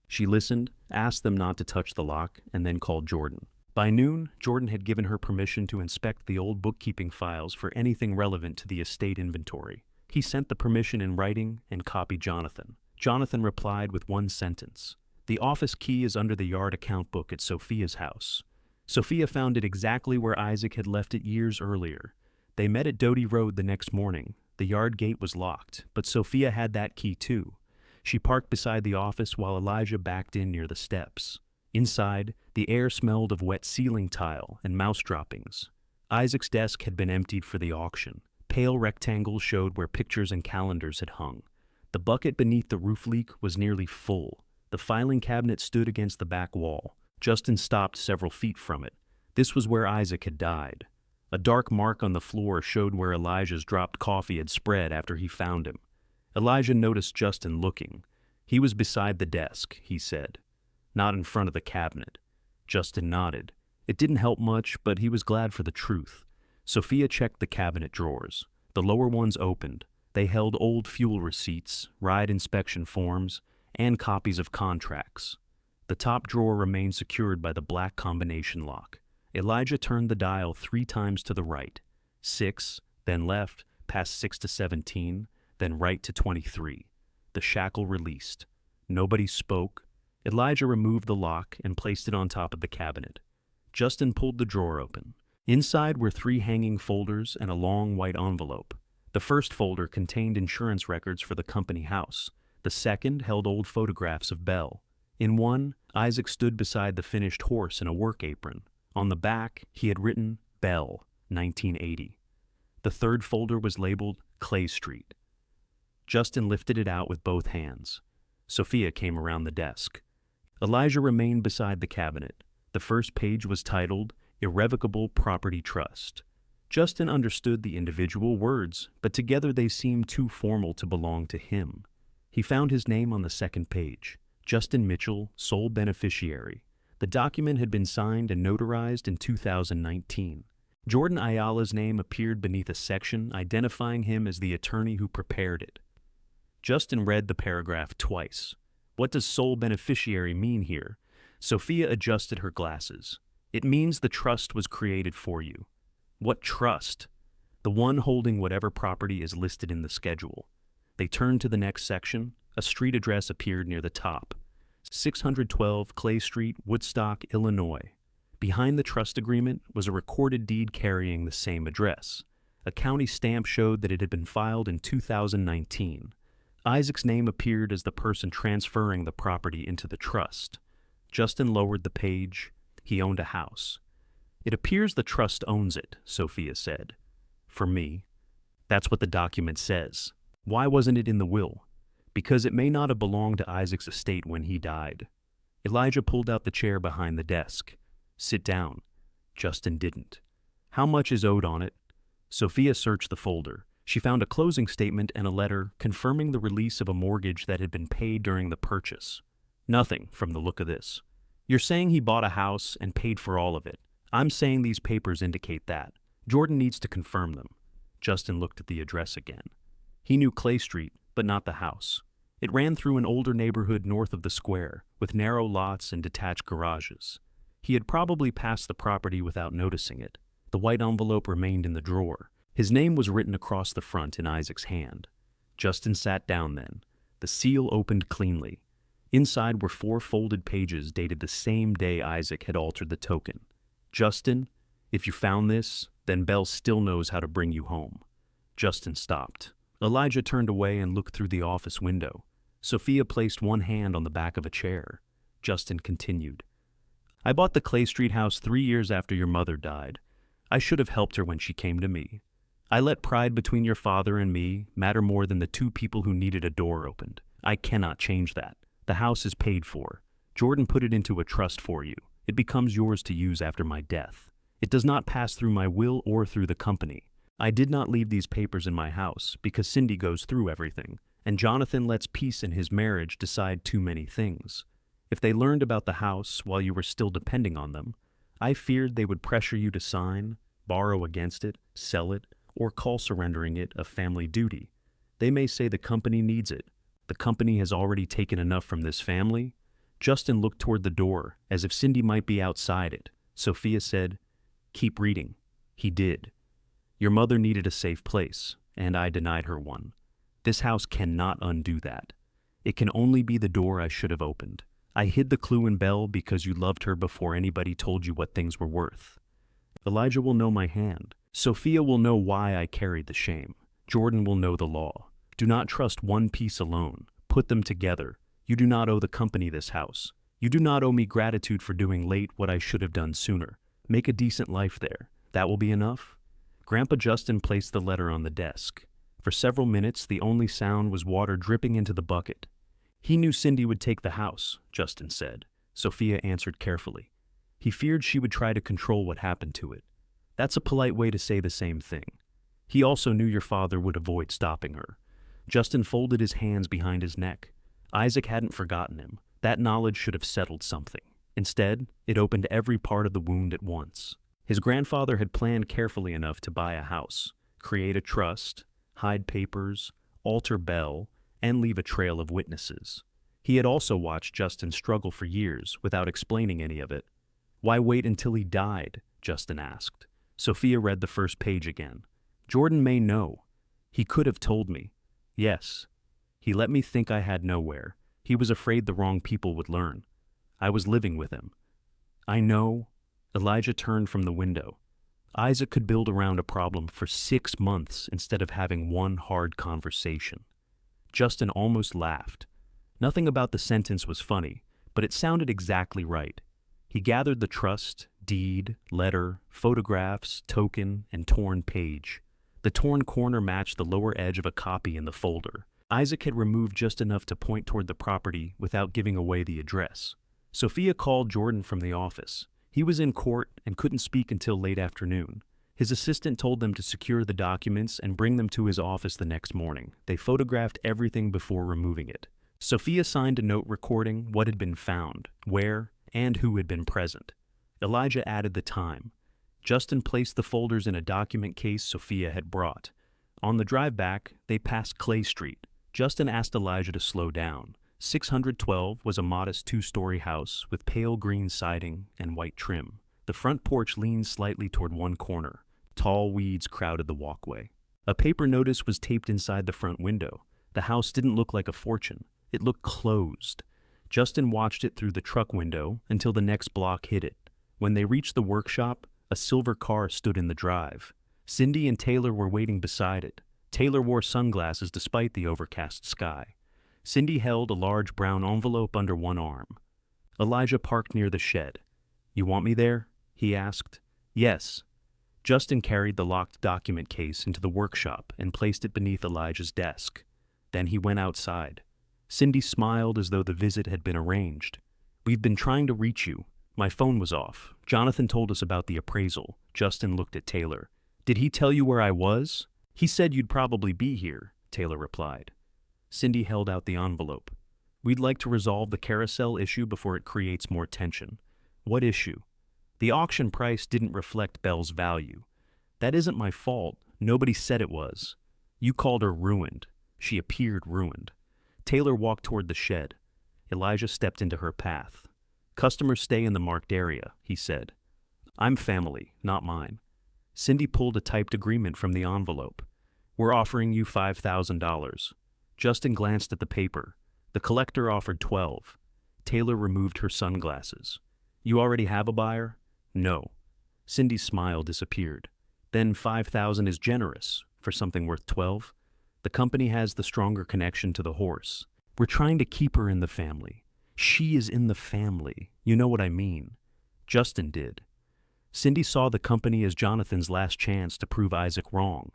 She listened, asked them not to touch the lock, and then called Jordan. By noon, Jordan had given her permission to inspect the old bookkeeping files for anything relevant to the estate inventory. He sent the permission in writing and copied Jonathan. Jonathan replied with one sentence. The office key is under the yard account book at Sophia's house. Sophia found it exactly where Isaac had left it years earlier. They met at Doty Road the next morning. The yard gate was locked, but Sophia had that key too. She parked beside the office while Elijah backed in near the steps. Inside, the air smelled of wet ceiling tile and mouse droppings. Isaac's desk had been emptied for the auction. Pale rectangles showed where pictures and calendars had hung. The bucket beneath the roof leak was nearly full. The filing cabinet stood against the back wall. Justin stopped several feet from it. This was where Isaac had died. A dark mark on the floor showed where Elijah's dropped coffee had spread after he found him. Elijah noticed Justin looking. He was beside the desk, he said, not in front of the cabinet. Justin nodded. It didn't help much, but he was glad for the truth. Sophia checked the cabinet drawers. The lower ones opened. They held old fuel receipts, ride inspection forms, and copies of contracts. The top drawer remained secured by the black combination lock. Elijah turned the dial 3 times to the right. 6, then left, past 6 to 17, then right to 23. The shackle released. Nobody spoke. Elijah removed the lock and placed it on top of the cabinet. Justin pulled the drawer open. Inside were 3 hanging folders and a long white envelope. The first folder contained insurance records for the company house. The second held old photographs of Belle. In one, Isaac stood beside the finished horse in a work apron. On the back, he had written, Belle, 1980. The third folder was labeled Clay Street. Justin lifted it out with both hands. Sophia came around the desk. Elijah remained beside the cabinet. The first page was titled, Irrevocable Property Trust. Justin understood the individual words, but together they seemed too formal to belong to him. He found his name on the second page, Justin Mitchell, sole beneficiary. The document had been signed and notarized in 2019. Jordan Ayala's name appeared beneath a section identifying him as the attorney who prepared it. Justin read the paragraph twice. What does sole beneficiary mean here? Sophia adjusted her glasses. It means the trust was created for you. What trust? The one holding whatever property is listed in the schedule. They turned to the next section. A street address appeared near the top. 612 Clay Street, Woodstock, Illinois. Behind the trust agreement was a recorded deed carrying the same address. A county stamp showed that it had been filed in 2019. Isaac's name appeared as the person transferring the property into the trust. Justin lowered the page. He owned a house. It appears the trust owns it, Sophia said. For me. That's what the document says. Why wasn't it in the will? Because it may not have belonged to Isaac's estate when he died. Elijah pulled out the chair behind the desk. Sit down. Justin didn't. How much is owed on it? Sophia searched the folder. She found a closing statement and a letter confirming the release of a mortgage that had been paid during the purchase. Nothing, from the look of this. You're saying he bought a house and paid for all of it. I'm saying these papers indicate that. Jordan needs to confirm them. Justin looked at the address again. He knew Clay Street, but not the house. It ran through an older neighborhood north of the square, with narrow lots and detached garages. He had probably passed the property without noticing it. The white envelope remained in the drawer. His name was written across the front in Isaac's hand. Justin sat down then. The seal opened cleanly. Inside were 4 folded pages dated the same day Isaac had altered the token. Justin, if you found this, then Belle still knows how to bring you home. Justin stopped. Elijah turned away and looked through the office window. Sophia placed one hand on the back of a chair. Justin continued. I bought the Clay Street house 3 years after your mother died. I should have helped her when she came to me. I let pride between your father and me matter more than the 2 people who needed a door opened. I cannot change that. The house is paid for. Jordan put it into a trust for you. It becomes yours to use after my death. It does not pass through my will or through the company. I did not leave these papers in my house because Cindy goes through everything, and Jonathan lets peace in his marriage decide too many things. If they learned about the house while you were still depending on them, I feared they would pressure you to sign, borrow against it, sell it, or call surrendering it a family duty. They may say the company needs it. The company has already taken enough from this family. Justin looked toward the door, as if Cindy might be outside it. Sophia said, Keep reading. He did. Your mother needed a safe place, and I denied her one. This house cannot undo that. It can only be the door I should have opened. I hid the clue in Belle because you loved her before anybody told you what things were worth. Elijah will know my hand. Sophia will know why I carried the shame. Jordan will know the law. Do not trust one piece alone. Put them together. You do not owe the company this house. You do not owe me gratitude for doing late what I should have done sooner. Make a decent life there. That will be enough? Grandpa Justin placed the letter on the desk. For several minutes, the only sound was water dripping into the bucket. He knew Cindy would take the house, Justin said. Sophia answered carefully. He feared she would try to control what happened to it. That's a polite way to say the same thing. He also knew your father would avoid stopping her. Justin folded his hands behind his neck. Isaac hadn't forgotten him. That knowledge should have settled something. Instead, it opened every part of the wound at once. His grandfather had planned carefully enough to buy a house, create a trust, hide papers, alter Belle, and leave a trail of witnesses. He had also watched Justin struggle for years without explaining any of it. Why wait until he died? Justin asked. Sophia read the first page again. Jordan may know. He could have told me. Yes. He let me think I had nowhere. He was afraid the wrong people would learn. I was living with him. I know. Elijah turned from the window. Isaac could build around a problem for 6 months instead of having one hard conversation. Justin almost laughed. Nothing about the sentence was funny, but it sounded exactly right. He gathered the trust, deed, letter, photographs, token, and torn page. The torn corner matched the lower edge of a copy in the folder. Isaac had removed just enough to point toward the property without giving away the address. Sophia called Jordan from the office. He was in court and couldn't speak until late afternoon. His assistant told them to secure the documents and bring them to his office the next morning. They photographed everything before removing it. Sophia signed a note recording what had been found, where, and who had been present. Elijah added the time. Justin placed the folders in a document case Sophia had brought. On the drive back, they passed Clay Street. Justin asked Elijah to slow down. 612 was a modest 2-story house with pale green siding and white trim. The front porch leaned slightly toward one corner. Tall weeds crowded the walkway. A paper notice was taped inside the front window. The house didn't look like a fortune. It looked closed. Justin watched it through the truck window until the next block hit it. When they reached the workshop, a silver car stood in the drive. Cindy and Taylor were waiting beside it. Taylor wore sunglasses despite the overcast sky. Cindy held a large brown envelope under one arm. Elijah parked near the shed. "You want me there?" he asked. "Yes." Justin carried the locked document case into the workshop and placed it beneath Elijah's desk. Then he went outside. Cindy smiled as though the visit had been arranged. "We've been trying to reach you. My phone was off. Jonathan told us about the appraisal." Justin looked at Taylor. "Did he tell you where I was?" "He said you'd probably be here," Taylor replied. Cindy held out the envelope. "We'd like to resolve the Carousel issue before it creates more tension." "What issue?" "The auction price didn't reflect Belle's value." "That isn't my fault. Nobody said it was." "You called her ruined." "She appeared ruined." Taylor walked toward the shed. Elijah stepped into her path. "Customers stay in the marked area," he said. "I'm family, not mine." Cindy pulled a typed agreement from the envelope. "We're offering you $5,000. Justin glanced at the paper. The collector offered 12. Taylor removed her sunglasses. "You already have a buyer?" "No." Cindy's smile disappeared. "Then 5,000 is generous for something worth 12. The company has the stronger connection to the horse. We're trying to keep her in the family. She is in the family. You know what I mean." Justin did. Cindy saw the company as Jonathan's last chance to prove Isaac wrong.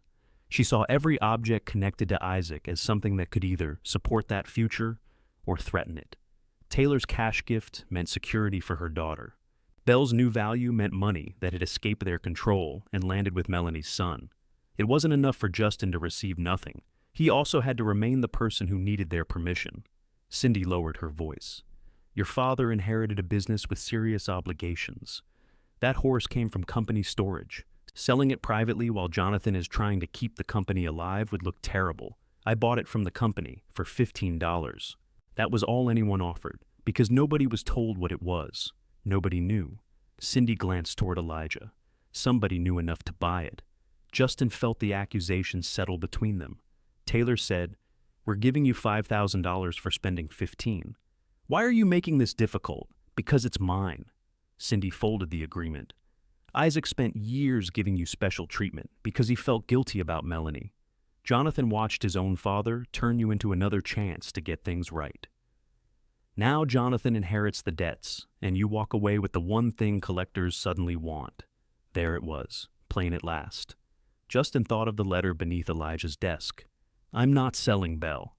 She saw every object connected to Isaac as something that could either support that future or threaten it. Taylor's cash gift meant security for her daughter. Belle's new value meant money that had escaped their control and landed with Melanie's son. It wasn't enough for Justin to receive nothing. He also had to remain the person who needed their permission. Cindy lowered her voice. "Your father inherited a business with serious obligations. That horse came from company storage. Selling it privately while Jonathan is trying to keep the company alive would look terrible. I bought it from the company for $15. That was all anyone offered, because nobody was told what it was. Nobody knew." Cindy glanced toward Elijah. Somebody knew enough to buy it. Justin felt the accusations settle between them. Taylor said, "We're giving you $5,000 for spending 15. "Why are you making this difficult?" "Because it's mine." Cindy folded the agreement. "Isaac spent years giving you special treatment because he felt guilty about Melanie. Jonathan watched his own father turn you into another chance to get things right. Now Jonathan inherits the debts, and you walk away with the one thing collectors suddenly want." There it was, plain at last. Justin thought of the letter beneath Elijah's desk. "I'm not selling Belle."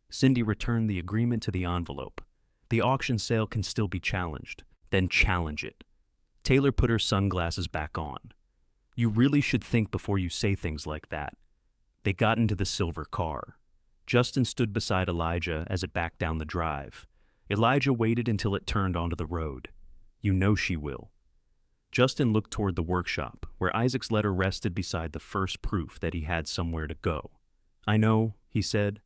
Cindy returned the agreement to the envelope. "The auction sale can still be challenged." "Then challenge it." Taylor put her sunglasses back on. "You really should think before you say things like that." They got into the silver car. Justin stood beside Elijah as it backed down the drive. Elijah waited until it turned onto the road. "You know she will." Justin looked toward the workshop, where Isaac's letter rested beside the first proof that he had somewhere to go. "I know," he said.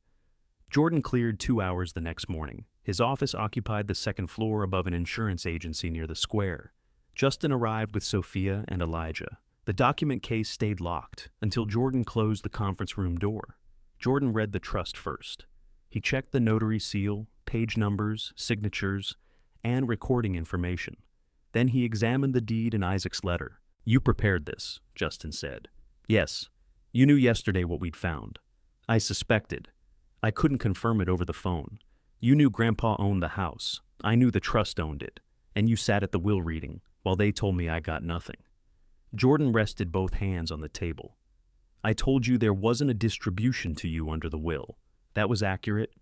Jordan cleared 2 hours the next morning. His office occupied the second floor above an insurance agency near the square. Justin arrived with Sophia and Elijah. The document case stayed locked until Jordan closed the conference room door. Jordan read the trust first. He checked the notary seal, page numbers, signatures, and recording information. Then he examined the deed and Isaac's letter. "You prepared this," Justin said. "Yes. You knew yesterday what we'd found." "I suspected. I couldn't confirm it over the phone. You knew Grandpa owned the house. I knew the trust owned it. And you sat at the will reading, while they told me I got nothing." Jordan rested both hands on the table. "I told you there wasn't a distribution to you under the will. That was accurate.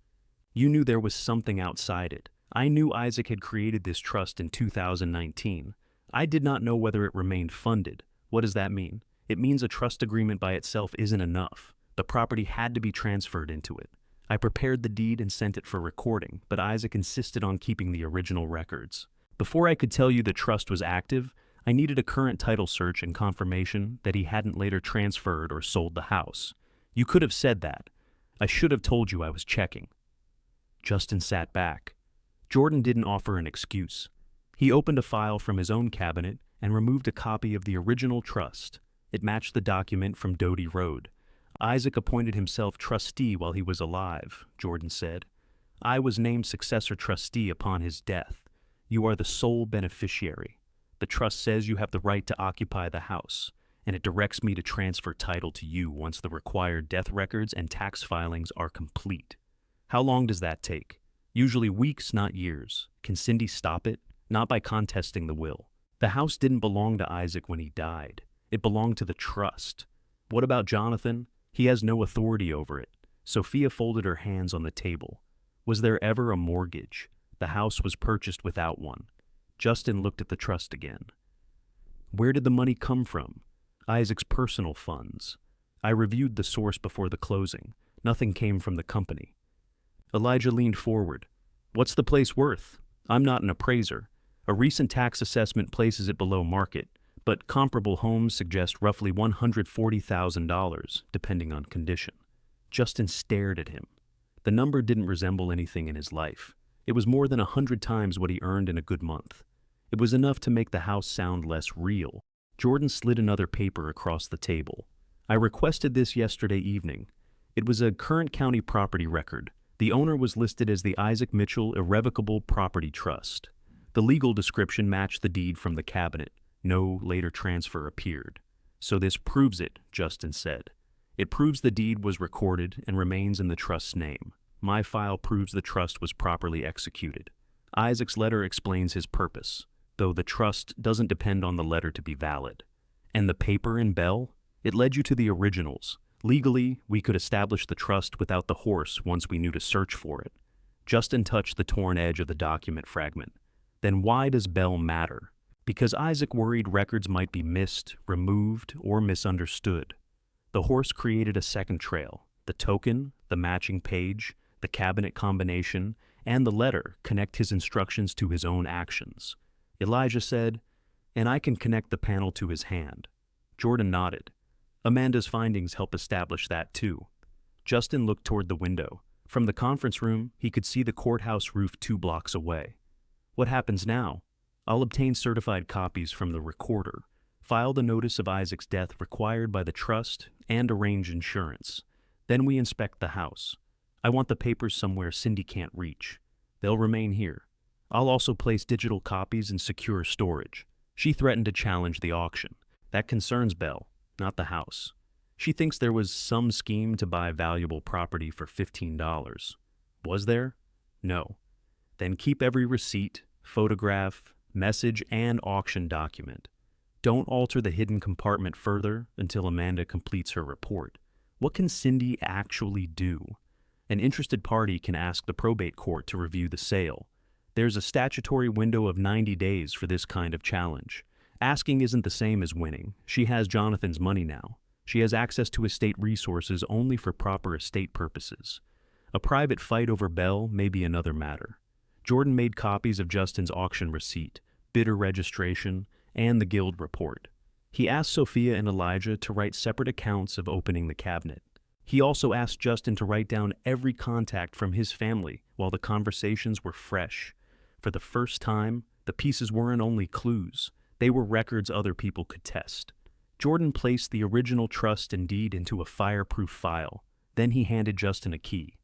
You knew there was something outside it. I knew Isaac had created this trust in 2019. I did not know whether it remained funded. What does that mean? It means a trust agreement by itself isn't enough. The property had to be transferred into it. I prepared the deed and sent it for recording, but Isaac insisted on keeping the original records. Before I could tell you the trust was active, I needed a current title search and confirmation that he hadn't later transferred or sold the house. You could have said that. I should have told you I was checking." Justin sat back. Jordan didn't offer an excuse. He opened a file from his own cabinet and removed a copy of the original trust. It matched the document from Doty Road. Isaac appointed himself trustee while he was alive, Jordan said. I was named successor trustee upon his death. You are the sole beneficiary. The trust says you have the right to occupy the house, and it directs me to transfer title to you once the required death records and tax filings are complete. How long does that take? Usually weeks, not years. Can Cindy stop it? Not by contesting the will. The house didn't belong to Isaac when he died. It belonged to the trust. What about Jonathan? He has no authority over it. Sophia folded her hands on the table. Was there ever a mortgage? The house was purchased without one. Justin looked at the trust again. Where did the money come from? Isaac's personal funds. I reviewed the source before the closing. Nothing came from the company. Elijah leaned forward. What's the place worth? I'm not an appraiser. A recent tax assessment places it below market, but comparable homes suggest roughly $140,000, depending on condition. Justin stared at him. The number didn't resemble anything in his life. It was more than 100 times what he earned in a good month. It was enough to make the house sound less real. Jordan slid another paper across the table. I requested this yesterday evening. It was a current county property record. The owner was listed as the Isaac Mitchell Irrevocable Property Trust. The legal description matched the deed from the cabinet. No later transfer appeared. So this proves it, Justin said. It proves the deed was recorded and remains in the trust's name. My file proves the trust was properly executed. Isaac's letter explains his purpose, though the trust doesn't depend on the letter to be valid. And the paper in Bell? It led you to the originals. Legally, we could establish the trust without the horse once we knew to search for it. Justin touched the torn edge of the document fragment. Then why does Bell matter? Because Isaac worried records might be missed, removed, or misunderstood. The horse created a second trail. The token, the matching page, the cabinet combination, and the letter connect his instructions to his own actions. Elijah said, and I can connect the panel to his hand. Jordan nodded. Amanda's findings help establish that too. Justin looked toward the window. From the conference room, he could see the courthouse roof 2 blocks away. What happens now? I'll obtain certified copies from the recorder, file the notice of Isaac's death required by the trust, and arrange insurance. Then we inspect the house. I want the papers somewhere Cindy can't reach. They'll remain here. I'll also place digital copies in secure storage. She threatened to challenge the auction. That concerns Belle, not the house. She thinks there was some scheme to buy valuable property for $15. Was there? No. Then keep every receipt, photograph, message, and auction document. Don't alter the hidden compartment further until Amanda completes her report. What can Cindy actually do? An interested party can ask the probate court to review the sale. There's a statutory window of 90 days for this kind of challenge. Asking isn't the same as winning. She has Jonathan's money now. She has access to estate resources only for proper estate purposes. A private fight over Belle may be another matter. Jordan made copies of Justin's auction receipt, bidder registration, and the guild report. He asked Sophia and Elijah to write separate accounts of opening the cabinet. He also asked Justin to write down every contact from his family while the conversations were fresh. For the first time, the pieces weren't only clues. They were records other people could test. Jordan placed the original trust and deed into a fireproof file. Then he handed Justin a key.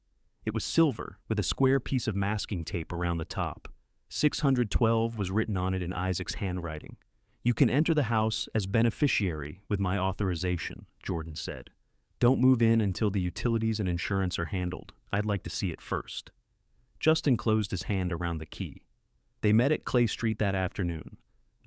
It was silver, with a square piece of masking tape around the top. 612 was written on it in Isaac's handwriting. You can enter the house as beneficiary with my authorization, Jordan said. Don't move in until the utilities and insurance are handled. I'd like to see it first. Justin closed his hand around the key. They met at Clay Street that afternoon.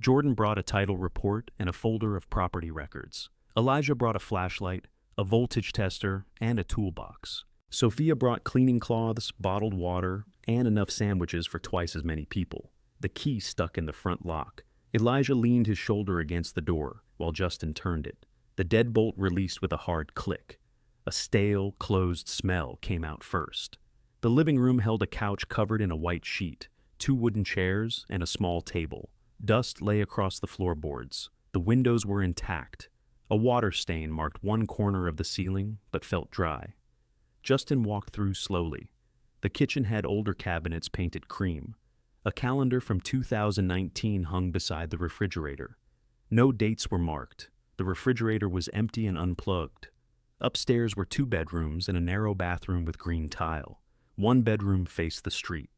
Jordan brought a title report and a folder of property records. Elijah brought a flashlight, a voltage tester, and a toolbox. Sophia brought cleaning cloths, bottled water, and enough sandwiches for twice as many people. The key stuck in the front lock. Elijah leaned his shoulder against the door while Justin turned it. The deadbolt released with a hard click. A stale, closed smell came out first. The living room held a couch covered in a white sheet, 2 wooden chairs, and a small table. Dust lay across the floorboards. The windows were intact. A water stain marked one corner of the ceiling, but felt dry. Justin walked through slowly. The kitchen had older cabinets painted cream. A calendar from 2019 hung beside the refrigerator. No dates were marked. The refrigerator was empty and unplugged. Upstairs were 2 bedrooms and a narrow bathroom with green tile. One bedroom faced the street.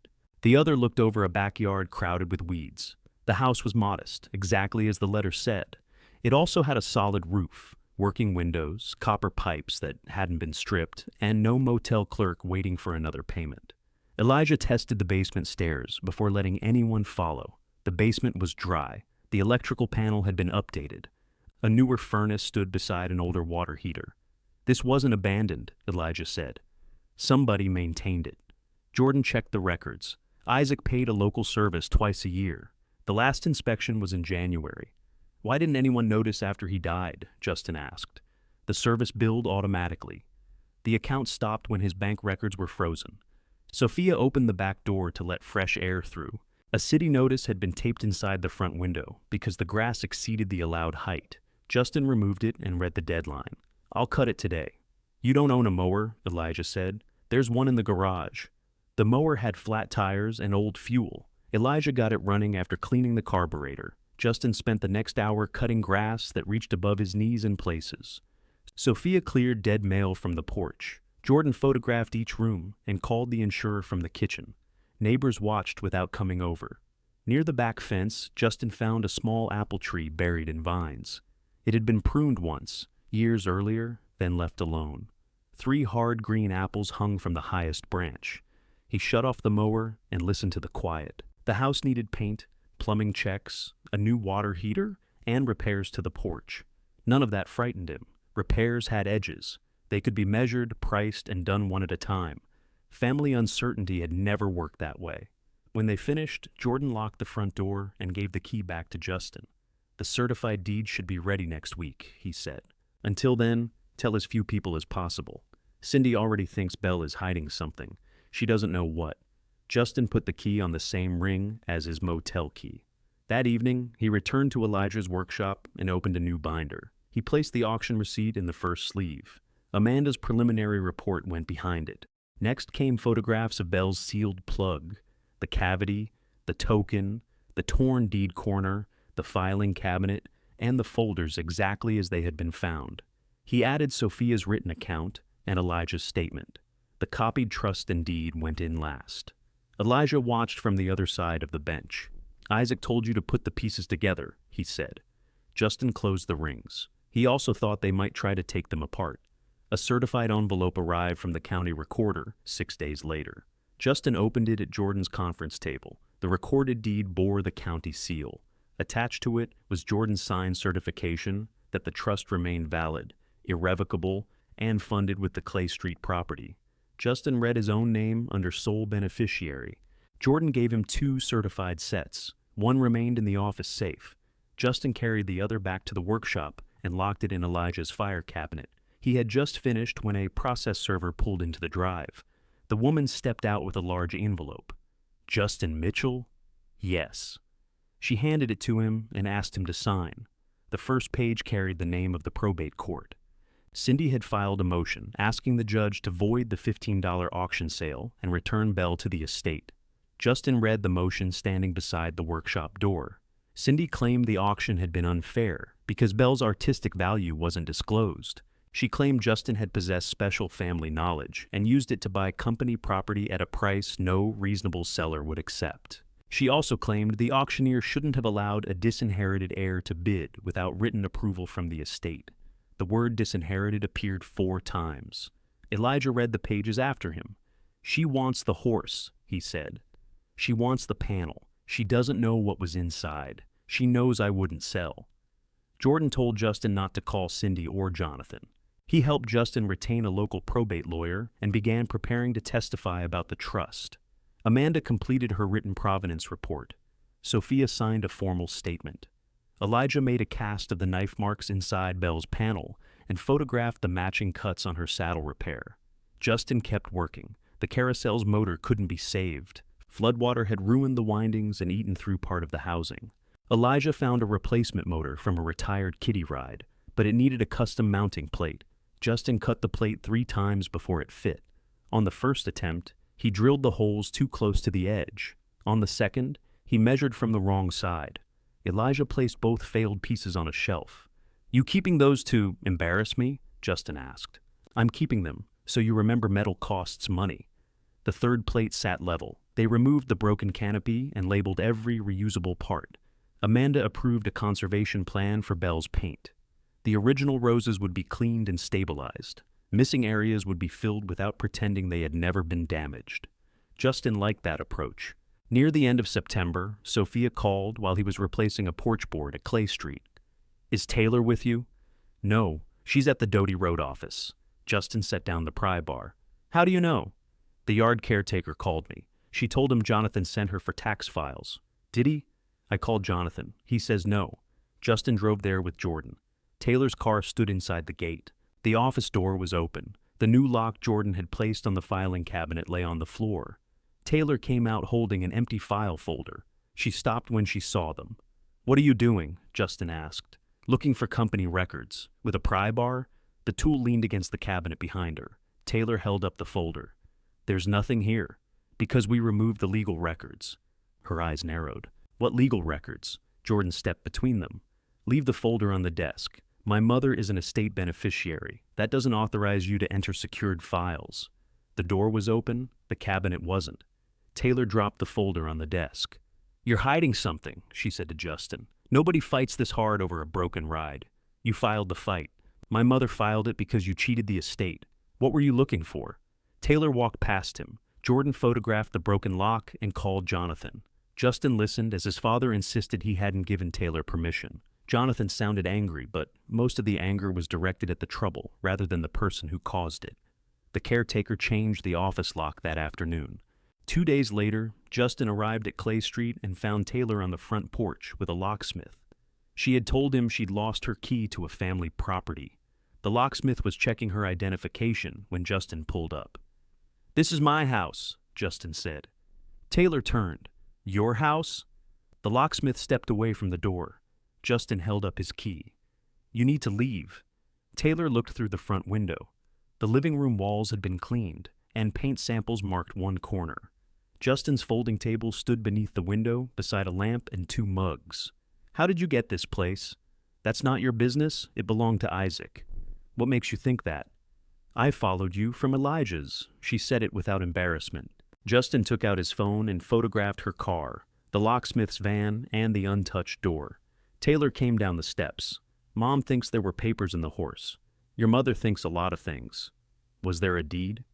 The other looked over a backyard crowded with weeds. The house was modest, exactly as the letter said. It also had a solid roof, working windows, copper pipes that hadn't been stripped, and no motel clerk waiting for another payment. Elijah tested the basement stairs before letting anyone follow. The basement was dry. The electrical panel had been updated. A newer furnace stood beside an older water heater. This wasn't abandoned, Elijah said. Somebody maintained it. Jordan checked the records. Isaac paid a local service twice a year. The last inspection was in January. Why didn't anyone notice after he died? Justin asked. The service billed automatically. The account stopped when his bank records were frozen. Sophia opened the back door to let fresh air through. A city notice had been taped inside the front window because the grass exceeded the allowed height. Justin removed it and read the deadline. I'll cut it today. You don't own a mower, Elijah said. There's one in the garage. The mower had flat tires and old fuel. Elijah got it running after cleaning the carburetor. Justin spent the next hour cutting grass that reached above his knees in places. Sophia cleared dead mail from the porch. Jordan photographed each room and called the insurer from the kitchen. Neighbors watched without coming over. Near the back fence, Justin found a small apple tree buried in vines. It had been pruned once, years earlier, then left alone. 3 hard green apples hung from the highest branch. He shut off the mower and listened to the quiet. The house needed paint, plumbing checks, a new water heater, and repairs to the porch. None of that frightened him. Repairs had edges. They could be measured, priced, and done one at a time. Family uncertainty had never worked that way. When they finished, Jordan locked the front door and gave the key back to Justin. The certified deed should be ready next week, he said. Until then, tell as few people as possible. Cindy already thinks Belle is hiding something. She doesn't know what. Justin put the key on the same ring as his motel key. That evening, he returned to Elijah's workshop and opened a new binder. He placed the auction receipt in the first sleeve. Amanda's preliminary report went behind it. Next came photographs of Belle's sealed plug, the cavity, the token, the torn deed corner, the filing cabinet, and the folders exactly as they had been found. He added Sophia's written account and Elijah's statement. The copied trust and deed went in last. Elijah watched from the other side of the bench. Isaac told you to put the pieces together, he said. Justin closed the rings. He also thought they might try to take them apart. A certified envelope arrived from the county recorder 6 days later. Justin opened it at Jordan's conference table. The recorded deed bore the county seal. Attached to it was Jordan's signed certification that the trust remained valid, irrevocable, and funded with the Clay Street property. Justin read his own name under sole beneficiary. Jordan gave him 2 certified sets. One remained in the office safe. Justin carried the other back to the workshop and locked it in Elijah's file cabinet. He had just finished when a process server pulled into the drive. The woman stepped out with a large envelope. Justin Mitchell? Yes. She handed it to him and asked him to sign. The first page carried the name of the probate court. Cindy had filed a motion asking the judge to void the $15 auction sale and return Belle to the estate. Justin read the motion standing beside the workshop door. Cindy claimed the auction had been unfair because Belle's artistic value wasn't disclosed. She claimed Justin had possessed special family knowledge and used it to buy company property at a price no reasonable seller would accept. She also claimed the auctioneer shouldn't have allowed a disinherited heir to bid without written approval from the estate. The word disinherited appeared 4 times. Elijah read the pages after him. She wants the horse, he said. She wants the panel. She doesn't know what was inside. She knows I wouldn't sell. Jordan told Justin not to call Cindy or Jonathan. He helped Justin retain a local probate lawyer and began preparing to testify about the trust. Amanda completed her written provenance report. Sophia signed a formal statement. Elijah made a cast of the knife marks inside Belle's panel and photographed the matching cuts on her saddle repair. Justin kept working. The Carousel's motor couldn't be saved. Floodwater had ruined the windings and eaten through part of the housing. Elijah found a replacement motor from a retired kiddie ride, but it needed a custom mounting plate. Justin cut the plate 3 times before it fit. On the first attempt, he drilled the holes too close to the edge. On the second, he measured from the wrong side. Elijah placed both failed pieces on a shelf. You keeping those to embarrass me? Justin asked. I'm keeping them, so you remember metal costs money. The third plate sat level. They removed the broken canopy and labeled every reusable part. Amanda approved a conservation plan for Belle's paint. The original roses would be cleaned and stabilized. Missing areas would be filled without pretending they had never been damaged. Justin liked that approach. Near the end of September, Sophia called while he was replacing a porch board at Clay Street. Is Taylor with you? No, she's at the Doty Road office. Justin set down the pry bar. How do you know? The yard caretaker called me. She told him Jonathan sent her for tax files. Did he? I called Jonathan. He says no. Justin drove there with Jordan. Taylor's car stood inside the gate. The office door was open. The new lock Jordan had placed on the filing cabinet lay on the floor. Taylor came out holding an empty file folder. She stopped when she saw them. What are you doing? Justin asked. Looking for company records. With a pry bar? The tool leaned against the cabinet behind her. Taylor held up the folder. There's nothing here. Because we removed the legal records. Her eyes narrowed. What legal records? Jordan stepped between them. Leave the folder on the desk. My mother is an estate beneficiary. That doesn't authorize you to enter secured files. The door was open. The cabinet wasn't. Taylor dropped the folder on the desk. You're hiding something, she said to Justin. Nobody fights this hard over a broken ride. You filed the fight. My mother filed it because you cheated the estate. What were you looking for? Taylor walked past him. Jordan photographed the broken lock and called Jonathan. Justin listened as his father insisted he hadn't given Taylor permission. Jonathan sounded angry, but most of the anger was directed at the trouble rather than the person who caused it. The caretaker changed the office lock that afternoon. 2 days later, Justin arrived at Clay Street and found Taylor on the front porch with a locksmith. She had told him she'd lost her key to a family property. The locksmith was checking her identification when Justin pulled up. This is my house, Justin said. Taylor turned. Your house? The locksmith stepped away from the door. Justin held up his key. You need to leave. Taylor looked through the front window. The living room walls had been cleaned, and paint samples marked one corner. Justin's folding table stood beneath the window beside a lamp and 2 mugs. How did you get this place? That's not your business. It belonged to Isaac. What makes you think that? I followed you from Elijah's. She said it without embarrassment. Justin took out his phone and photographed her car, the locksmith's van, and the untouched door. Taylor came down the steps. Mom thinks there were papers in the horse. Your mother thinks a lot of things. Was there a deed?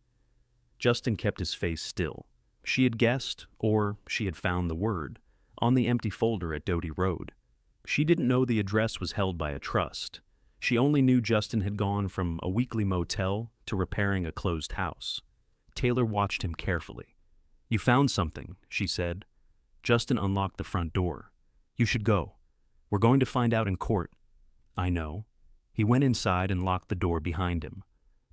Justin kept his face still. She had guessed, or she had found the word, on the empty folder at Doty Road. She didn't know the address was held by a trust. She only knew Justin had gone from a weekly motel to repairing a closed house. Taylor watched him carefully. You found something, she said. Justin unlocked the front door. You should go. We're going to find out in court. I know. He went inside and locked the door behind him.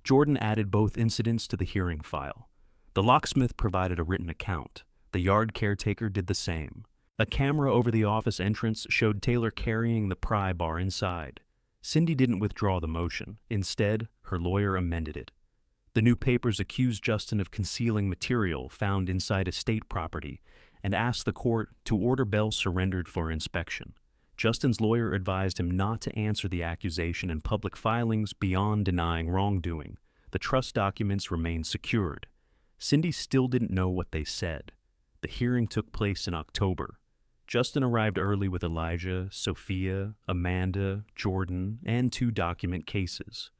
Jordan added both incidents to the hearing file. The locksmith provided a written account. The yard caretaker did the same. A camera over the office entrance showed Taylor carrying the pry bar inside. Cindy didn't withdraw the motion. Instead, her lawyer amended it. The new papers accused Justin of concealing material found inside estate property and asked the court to order Belle surrendered for inspection. Justin's lawyer advised him not to answer the accusation in public filings beyond denying wrongdoing. The trust documents remained secured. Cindy still didn't know what they said. The hearing took place in October. Justin arrived early with Elijah, Sophia, Amanda, Jordan, and 2 document cases.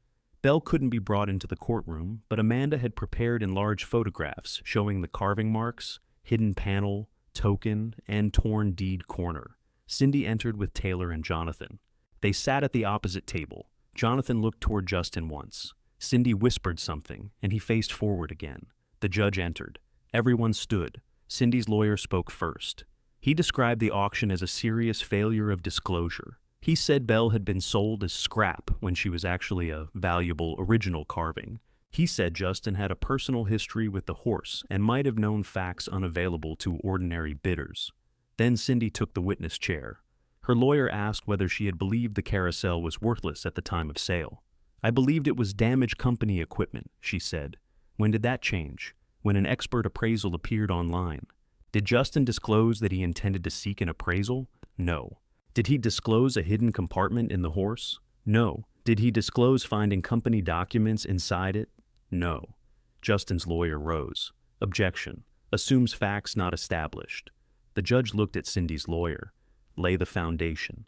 Belle couldn't be brought into the courtroom, but Amanda had prepared enlarged photographs showing the carving marks, hidden panel, token, and torn deed corner. Cindy entered with Taylor and Jonathan. They sat at the opposite table. Jonathan looked toward Justin once. Cindy whispered something, and he faced forward again. The judge entered. Everyone stood. Cindy's lawyer spoke first. He described the auction as a serious failure of disclosure. He said Belle had been sold as scrap when she was actually a valuable original carving. He said Justin had a personal history with the horse and might have known facts unavailable to ordinary bidders. Then Cindy took the witness chair. Her lawyer asked whether she had believed the carousel was worthless at the time of sale. I believed it was damaged company equipment, she said. When did that change? When an expert appraisal appeared online. Did Justin disclose that he intended to seek an appraisal? No. Did he disclose a hidden compartment in the horse? No. Did he disclose finding company documents inside it? No. Justin's lawyer rose. Objection. Assumes facts not established. The judge looked at Cindy's lawyer. Lay the foundation.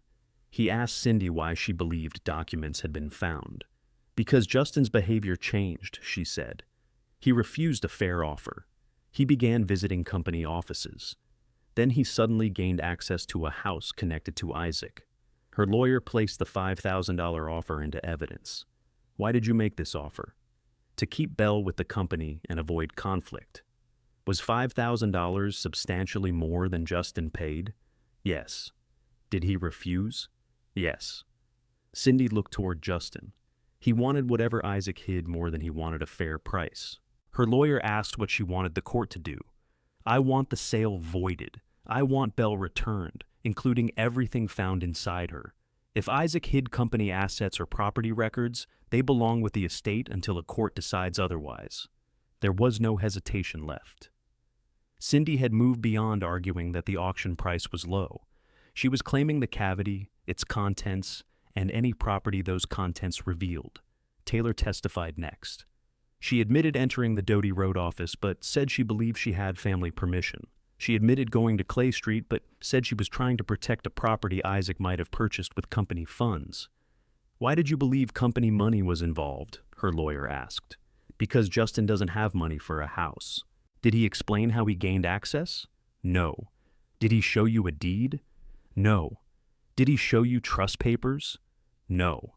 He asked Cindy why she believed documents had been found. Because Justin's behavior changed, she said. He refused a fair offer. He began visiting company offices. Then he suddenly gained access to a house connected to Isaac. Her lawyer placed the $5,000 offer into evidence. Why did you make this offer? To keep Belle with the company and avoid conflict. Was $5,000 substantially more than Justin paid? Yes. Did he refuse? Yes. Cindy looked toward Justin. He wanted whatever Isaac hid more than he wanted a fair price. Her lawyer asked what she wanted the court to do. I want the sale voided. I want Belle returned, including everything found inside her. If Isaac hid company assets or property records, they belong with the estate until a court decides otherwise. There was no hesitation left. Cindy had moved beyond arguing that the auction price was low. She was claiming the cavity, its contents, and any property those contents revealed. Taylor testified next. She admitted entering the Doty Road office, but said she believed she had family permission. She admitted going to Clay Street, but said she was trying to protect a property Isaac might have purchased with company funds. Why did you believe company money was involved? Her lawyer asked. Because Justin doesn't have money for a house. Did he explain how he gained access? No. Did he show you a deed? No. Did he show you trust papers? No.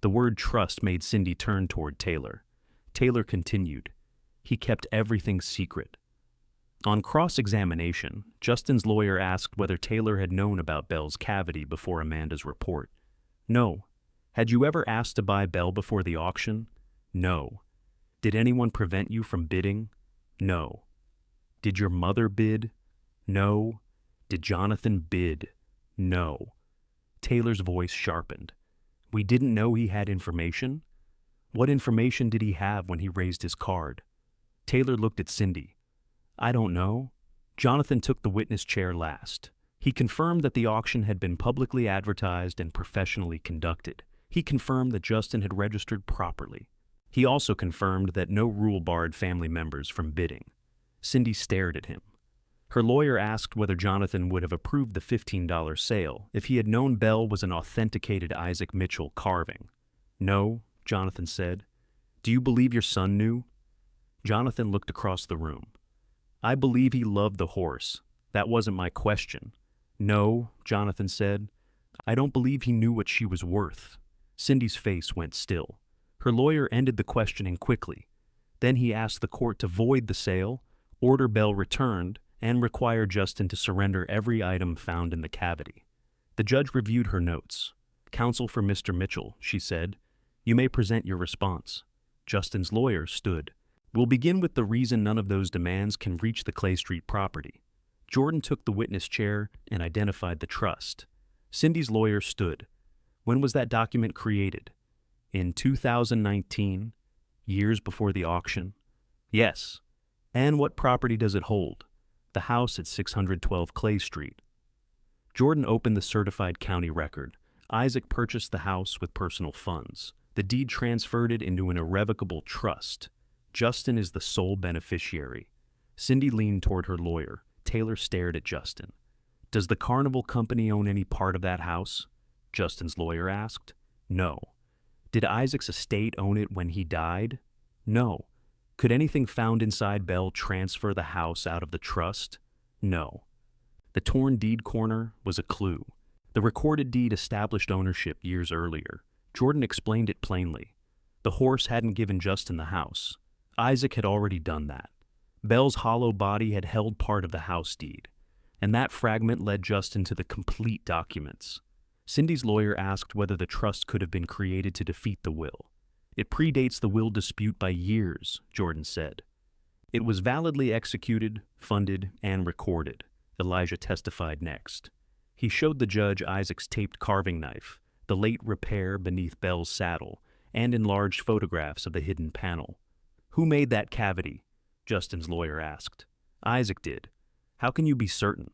The word trust made Cindy turn toward Taylor. Taylor continued. He kept everything secret. On cross-examination, Justin's lawyer asked whether Taylor had known about Belle's cavity before Amanda's report. No. Had you ever asked to buy Belle before the auction? No. Did anyone prevent you from bidding? No. Did your mother bid? No. Did Jonathan bid? No. Taylor's voice sharpened. We didn't know he had information? What information did he have when he raised his card? Taylor looked at Cindy. I don't know. Jonathan took the witness chair last. He confirmed that the auction had been publicly advertised and professionally conducted. He confirmed that Justin had registered properly. He also confirmed that no rule barred family members from bidding. Cindy stared at him. Her lawyer asked whether Jonathan would have approved the $15 sale if he had known Belle was an authenticated Isaac Mitchell carving. No, Jonathan said. Do you believe your son knew? Jonathan looked across the room. I believe he loved the horse. That wasn't my question. No, Jonathan said. I don't believe he knew what she was worth. Cindy's face went still. Her lawyer ended the questioning quickly. Then he asked the court to void the sale, order Belle returned, and require Justin to surrender every item found in the cavity. The judge reviewed her notes. Counsel for Mr. Mitchell, she said. You may present your response. Justin's lawyer stood. We'll begin with the reason none of those demands can reach the Clay Street property. Jordan took the witness chair and identified the trust. Cindy's lawyer stood. When was that document created? In 2019, years before the auction? Yes. And what property does it hold? The house at 612 Clay Street. Jordan opened the certified county record. Isaac purchased the house with personal funds. The deed transferred it into an irrevocable trust. Justin is the sole beneficiary. Cindy leaned toward her lawyer. Taylor stared at Justin. Does the Carnival Company own any part of that house? Justin's lawyer asked. No. Did Isaac's estate own it when he died? No. Could anything found inside Belle transfer the house out of the trust? No. The torn deed corner was a clue. The recorded deed established ownership years earlier. Jordan explained it plainly. The horse hadn't given Justin the house. Isaac had already done that. Belle's hollow body had held part of the house deed, and that fragment led Justin to the complete documents. Cindy's lawyer asked whether the trust could have been created to defeat the will. It predates the will dispute by years, Jordan said. It was validly executed, funded, and recorded, Elijah testified next. He showed the judge Isaac's taped carving knife, the late repair beneath Belle's saddle, and enlarged photographs of the hidden panel. Who made that cavity? Justin's lawyer asked. Isaac did. How can you be certain?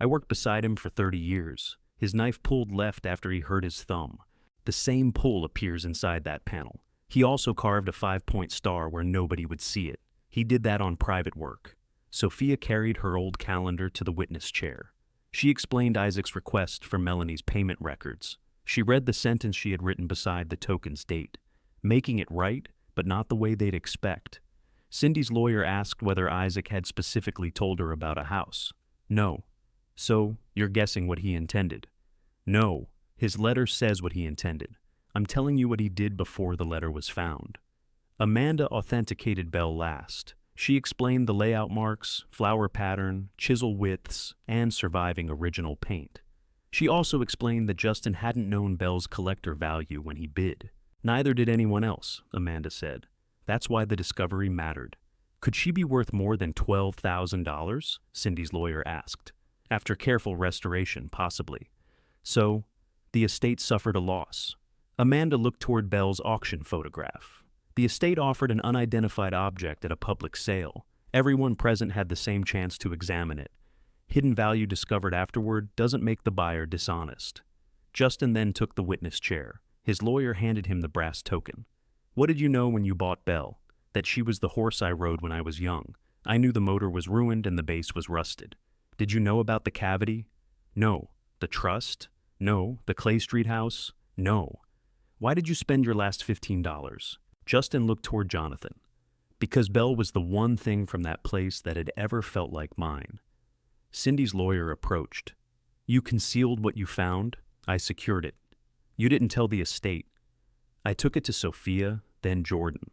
I worked beside him for 30 years. His knife pulled left after he hurt his thumb. The same pull appears inside that panel. He also carved a 5-point star where nobody would see it. He did that on private work. Sophia carried her old calendar to the witness chair. She explained Isaac's request for Melanie's payment records. She read the sentence she had written beside the token's date, making it right, but not the way they'd expect. Cindy's lawyer asked whether Isaac had specifically told her about a house. No. So, you're guessing what he intended. No. His letter says what he intended. I'm telling you what he did before the letter was found. Amanda authenticated Belle last. She explained the layout marks, flower pattern, chisel widths, and surviving original paint. She also explained that Justin hadn't known Belle's collector value when he bid. Neither did anyone else, Amanda said. That's why the discovery mattered. Could she be worth more than $12,000? Cindy's lawyer asked. After careful restoration, possibly. So, the estate suffered a loss. Amanda looked toward Belle's auction photograph. The estate offered an unidentified object at a public sale. Everyone present had the same chance to examine it. Hidden value discovered afterward doesn't make the buyer dishonest. Justin then took the witness chair. His lawyer handed him the brass token. What did you know when you bought Belle? That she was the horse I rode when I was young. I knew the motor was ruined and the base was rusted. Did you know about the cavity? No. The trust? No. The Clay Street house? No. Why did you spend your last $15? Justin looked toward Jonathan. Because Belle was the one thing from that place that had ever felt like mine. Cindy's lawyer approached. You concealed what you found. I secured it. You didn't tell the estate. I took it to Sophia, then Jordan.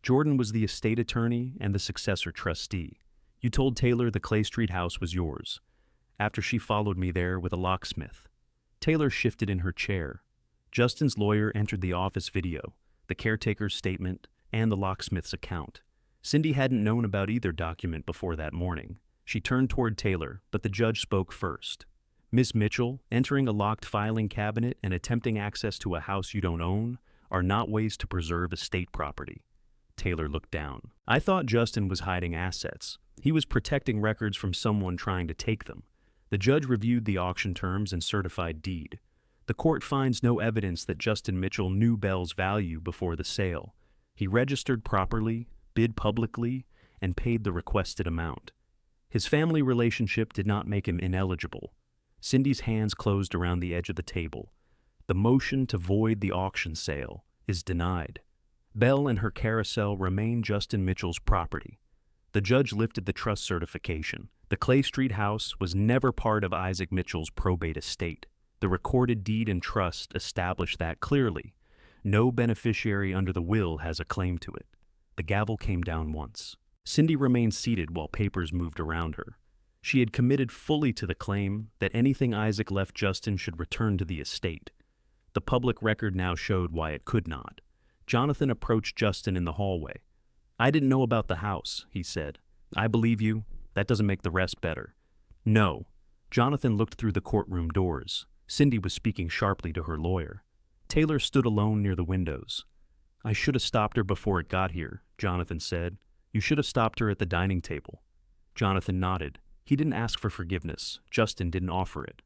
Jordan was the estate attorney and the successor trustee. You told Taylor the Clay Street house was yours. After she followed me there with a locksmith. Taylor shifted in her chair. Justin's lawyer entered the office video, the caretaker's statement, and the locksmith's account. Cindy hadn't known about either document before that morning. She turned toward Taylor, but the judge spoke first. Miss Mitchell, entering a locked filing cabinet and attempting access to a house you don't own are not ways to preserve estate property. Taylor looked down. I thought Justin was hiding assets. He was protecting records from someone trying to take them. The judge reviewed the auction terms and certified deed. The court finds no evidence that Justin Mitchell knew Belle's value before the sale. He registered properly, bid publicly, and paid the requested amount. His family relationship did not make him ineligible. Cindy's hands closed around the edge of the table. The motion to void the auction sale is denied. Belle and her carousel remain Justin Mitchell's property. The judge lifted the trust certification. The Clay Street house was never part of Isaac Mitchell's probate estate. The recorded deed and trust established that clearly. No beneficiary under the will has a claim to it. The gavel came down once. Cindy remained seated while papers moved around her. She had committed fully to the claim that anything Isaac left Justin should return to the estate. The public record now showed why it could not. Jonathan approached Justin in the hallway. I didn't know about the house, he said. I believe you. That doesn't make the rest better. No. Jonathan looked through the courtroom doors. Cindy was speaking sharply to her lawyer. Taylor stood alone near the windows. I should have stopped her before it got here, Jonathan said. You should have stopped her at the dining table. Jonathan nodded. He didn't ask for forgiveness. Justin didn't offer it.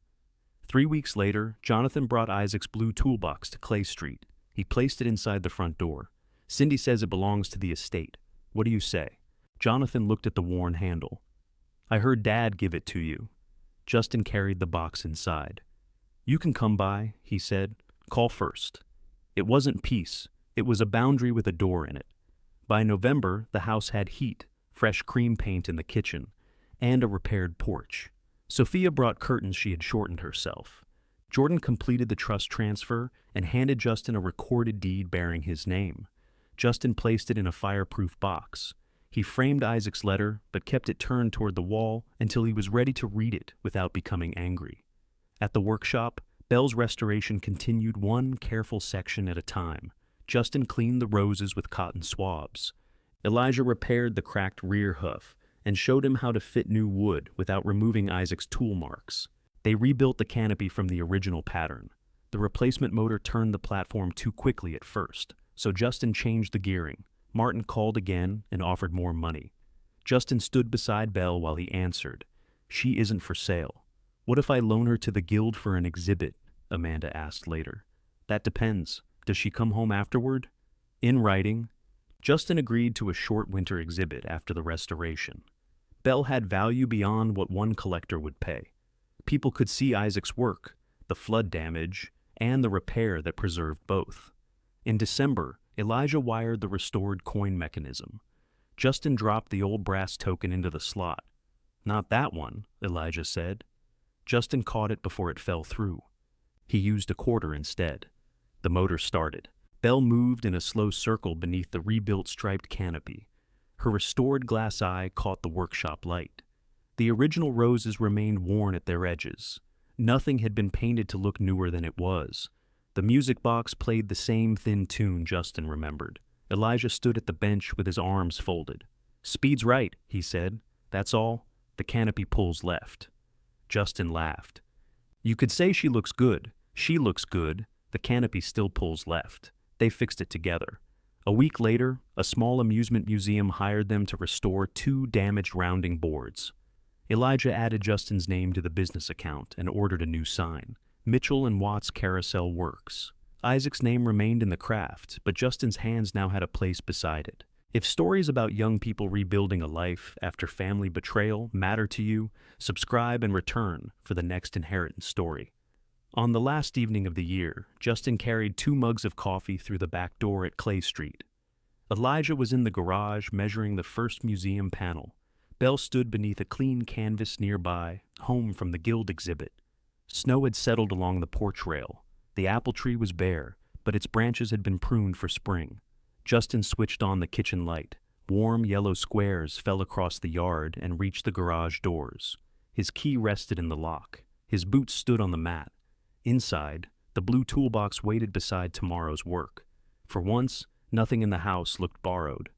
3 weeks later, Jonathan brought Isaac's blue toolbox to Clay Street. He placed it inside the front door. Cindy says it belongs to the estate. What do you say? Jonathan looked at the worn handle. I heard Dad give it to you. Justin carried the box inside. You can come by, he said. Call first. It wasn't peace. It was a boundary with a door in it. By November, the house had heat, fresh cream paint in the kitchen, and a repaired porch. Sophia brought curtains she had shortened herself. Jordan completed the trust transfer and handed Justin a recorded deed bearing his name. Justin placed it in a fireproof box. He framed Isaac's letter, but kept it turned toward the wall until he was ready to read it without becoming angry. At the workshop, Belle's restoration continued one careful section at a time. Justin cleaned the roses with cotton swabs. Elijah repaired the cracked rear hoof and showed him how to fit new wood without removing Isaac's tool marks. They rebuilt the canopy from the original pattern. The replacement motor turned the platform too quickly at first, so Justin changed the gearing. Martin called again and offered more money. Justin stood beside Belle while he answered. She isn't for sale. What if I loan her to the guild for an exhibit? Amanda asked later. That depends. Does she come home afterward? In writing, Justin agreed to a short winter exhibit after the restoration. Belle had value beyond what one collector would pay. People could see Isaac's work, the flood damage, and the repair that preserved both. In December, Elijah wired the restored coin mechanism. Justin dropped the old brass token into the slot. "Not that one," Elijah said. Justin caught it before it fell through. He used a quarter instead. The motor started. Belle moved in a slow circle beneath the rebuilt striped canopy. Her restored glass eye caught the workshop light. The original roses remained worn at their edges. Nothing had been painted to look newer than it was. The music box played the same thin tune Justin remembered. Elijah stood at the bench with his arms folded. "Speed's right," he said. "That's all. The canopy pulls left." Justin laughed. "You could say she looks good. She looks good. The canopy still pulls left." They fixed it together. A week later, a small amusement museum hired them to restore 2 damaged rounding boards. Elijah added Justin's name to the business account and ordered a new sign: Mitchell and Watts Carousel Works. Isaac's name remained in the craft, but Justin's hands now had a place beside it. If stories about young people rebuilding a life after family betrayal matter to you, subscribe and return for the next inheritance story. On the last evening of the year, Justin carried 2 mugs of coffee through the back door at Clay Street. Elijah was in the garage measuring the first museum panel. Belle stood beneath a clean canvas nearby, home from the Guild exhibit. Snow had settled along the porch rail. The apple tree was bare, but its branches had been pruned for spring. Justin switched on the kitchen light. Warm yellow squares fell across the yard and reached the garage doors. His key rested in the lock. His boots stood on the mat. Inside, the blue toolbox waited beside tomorrow's work. For once, nothing in the house looked borrowed.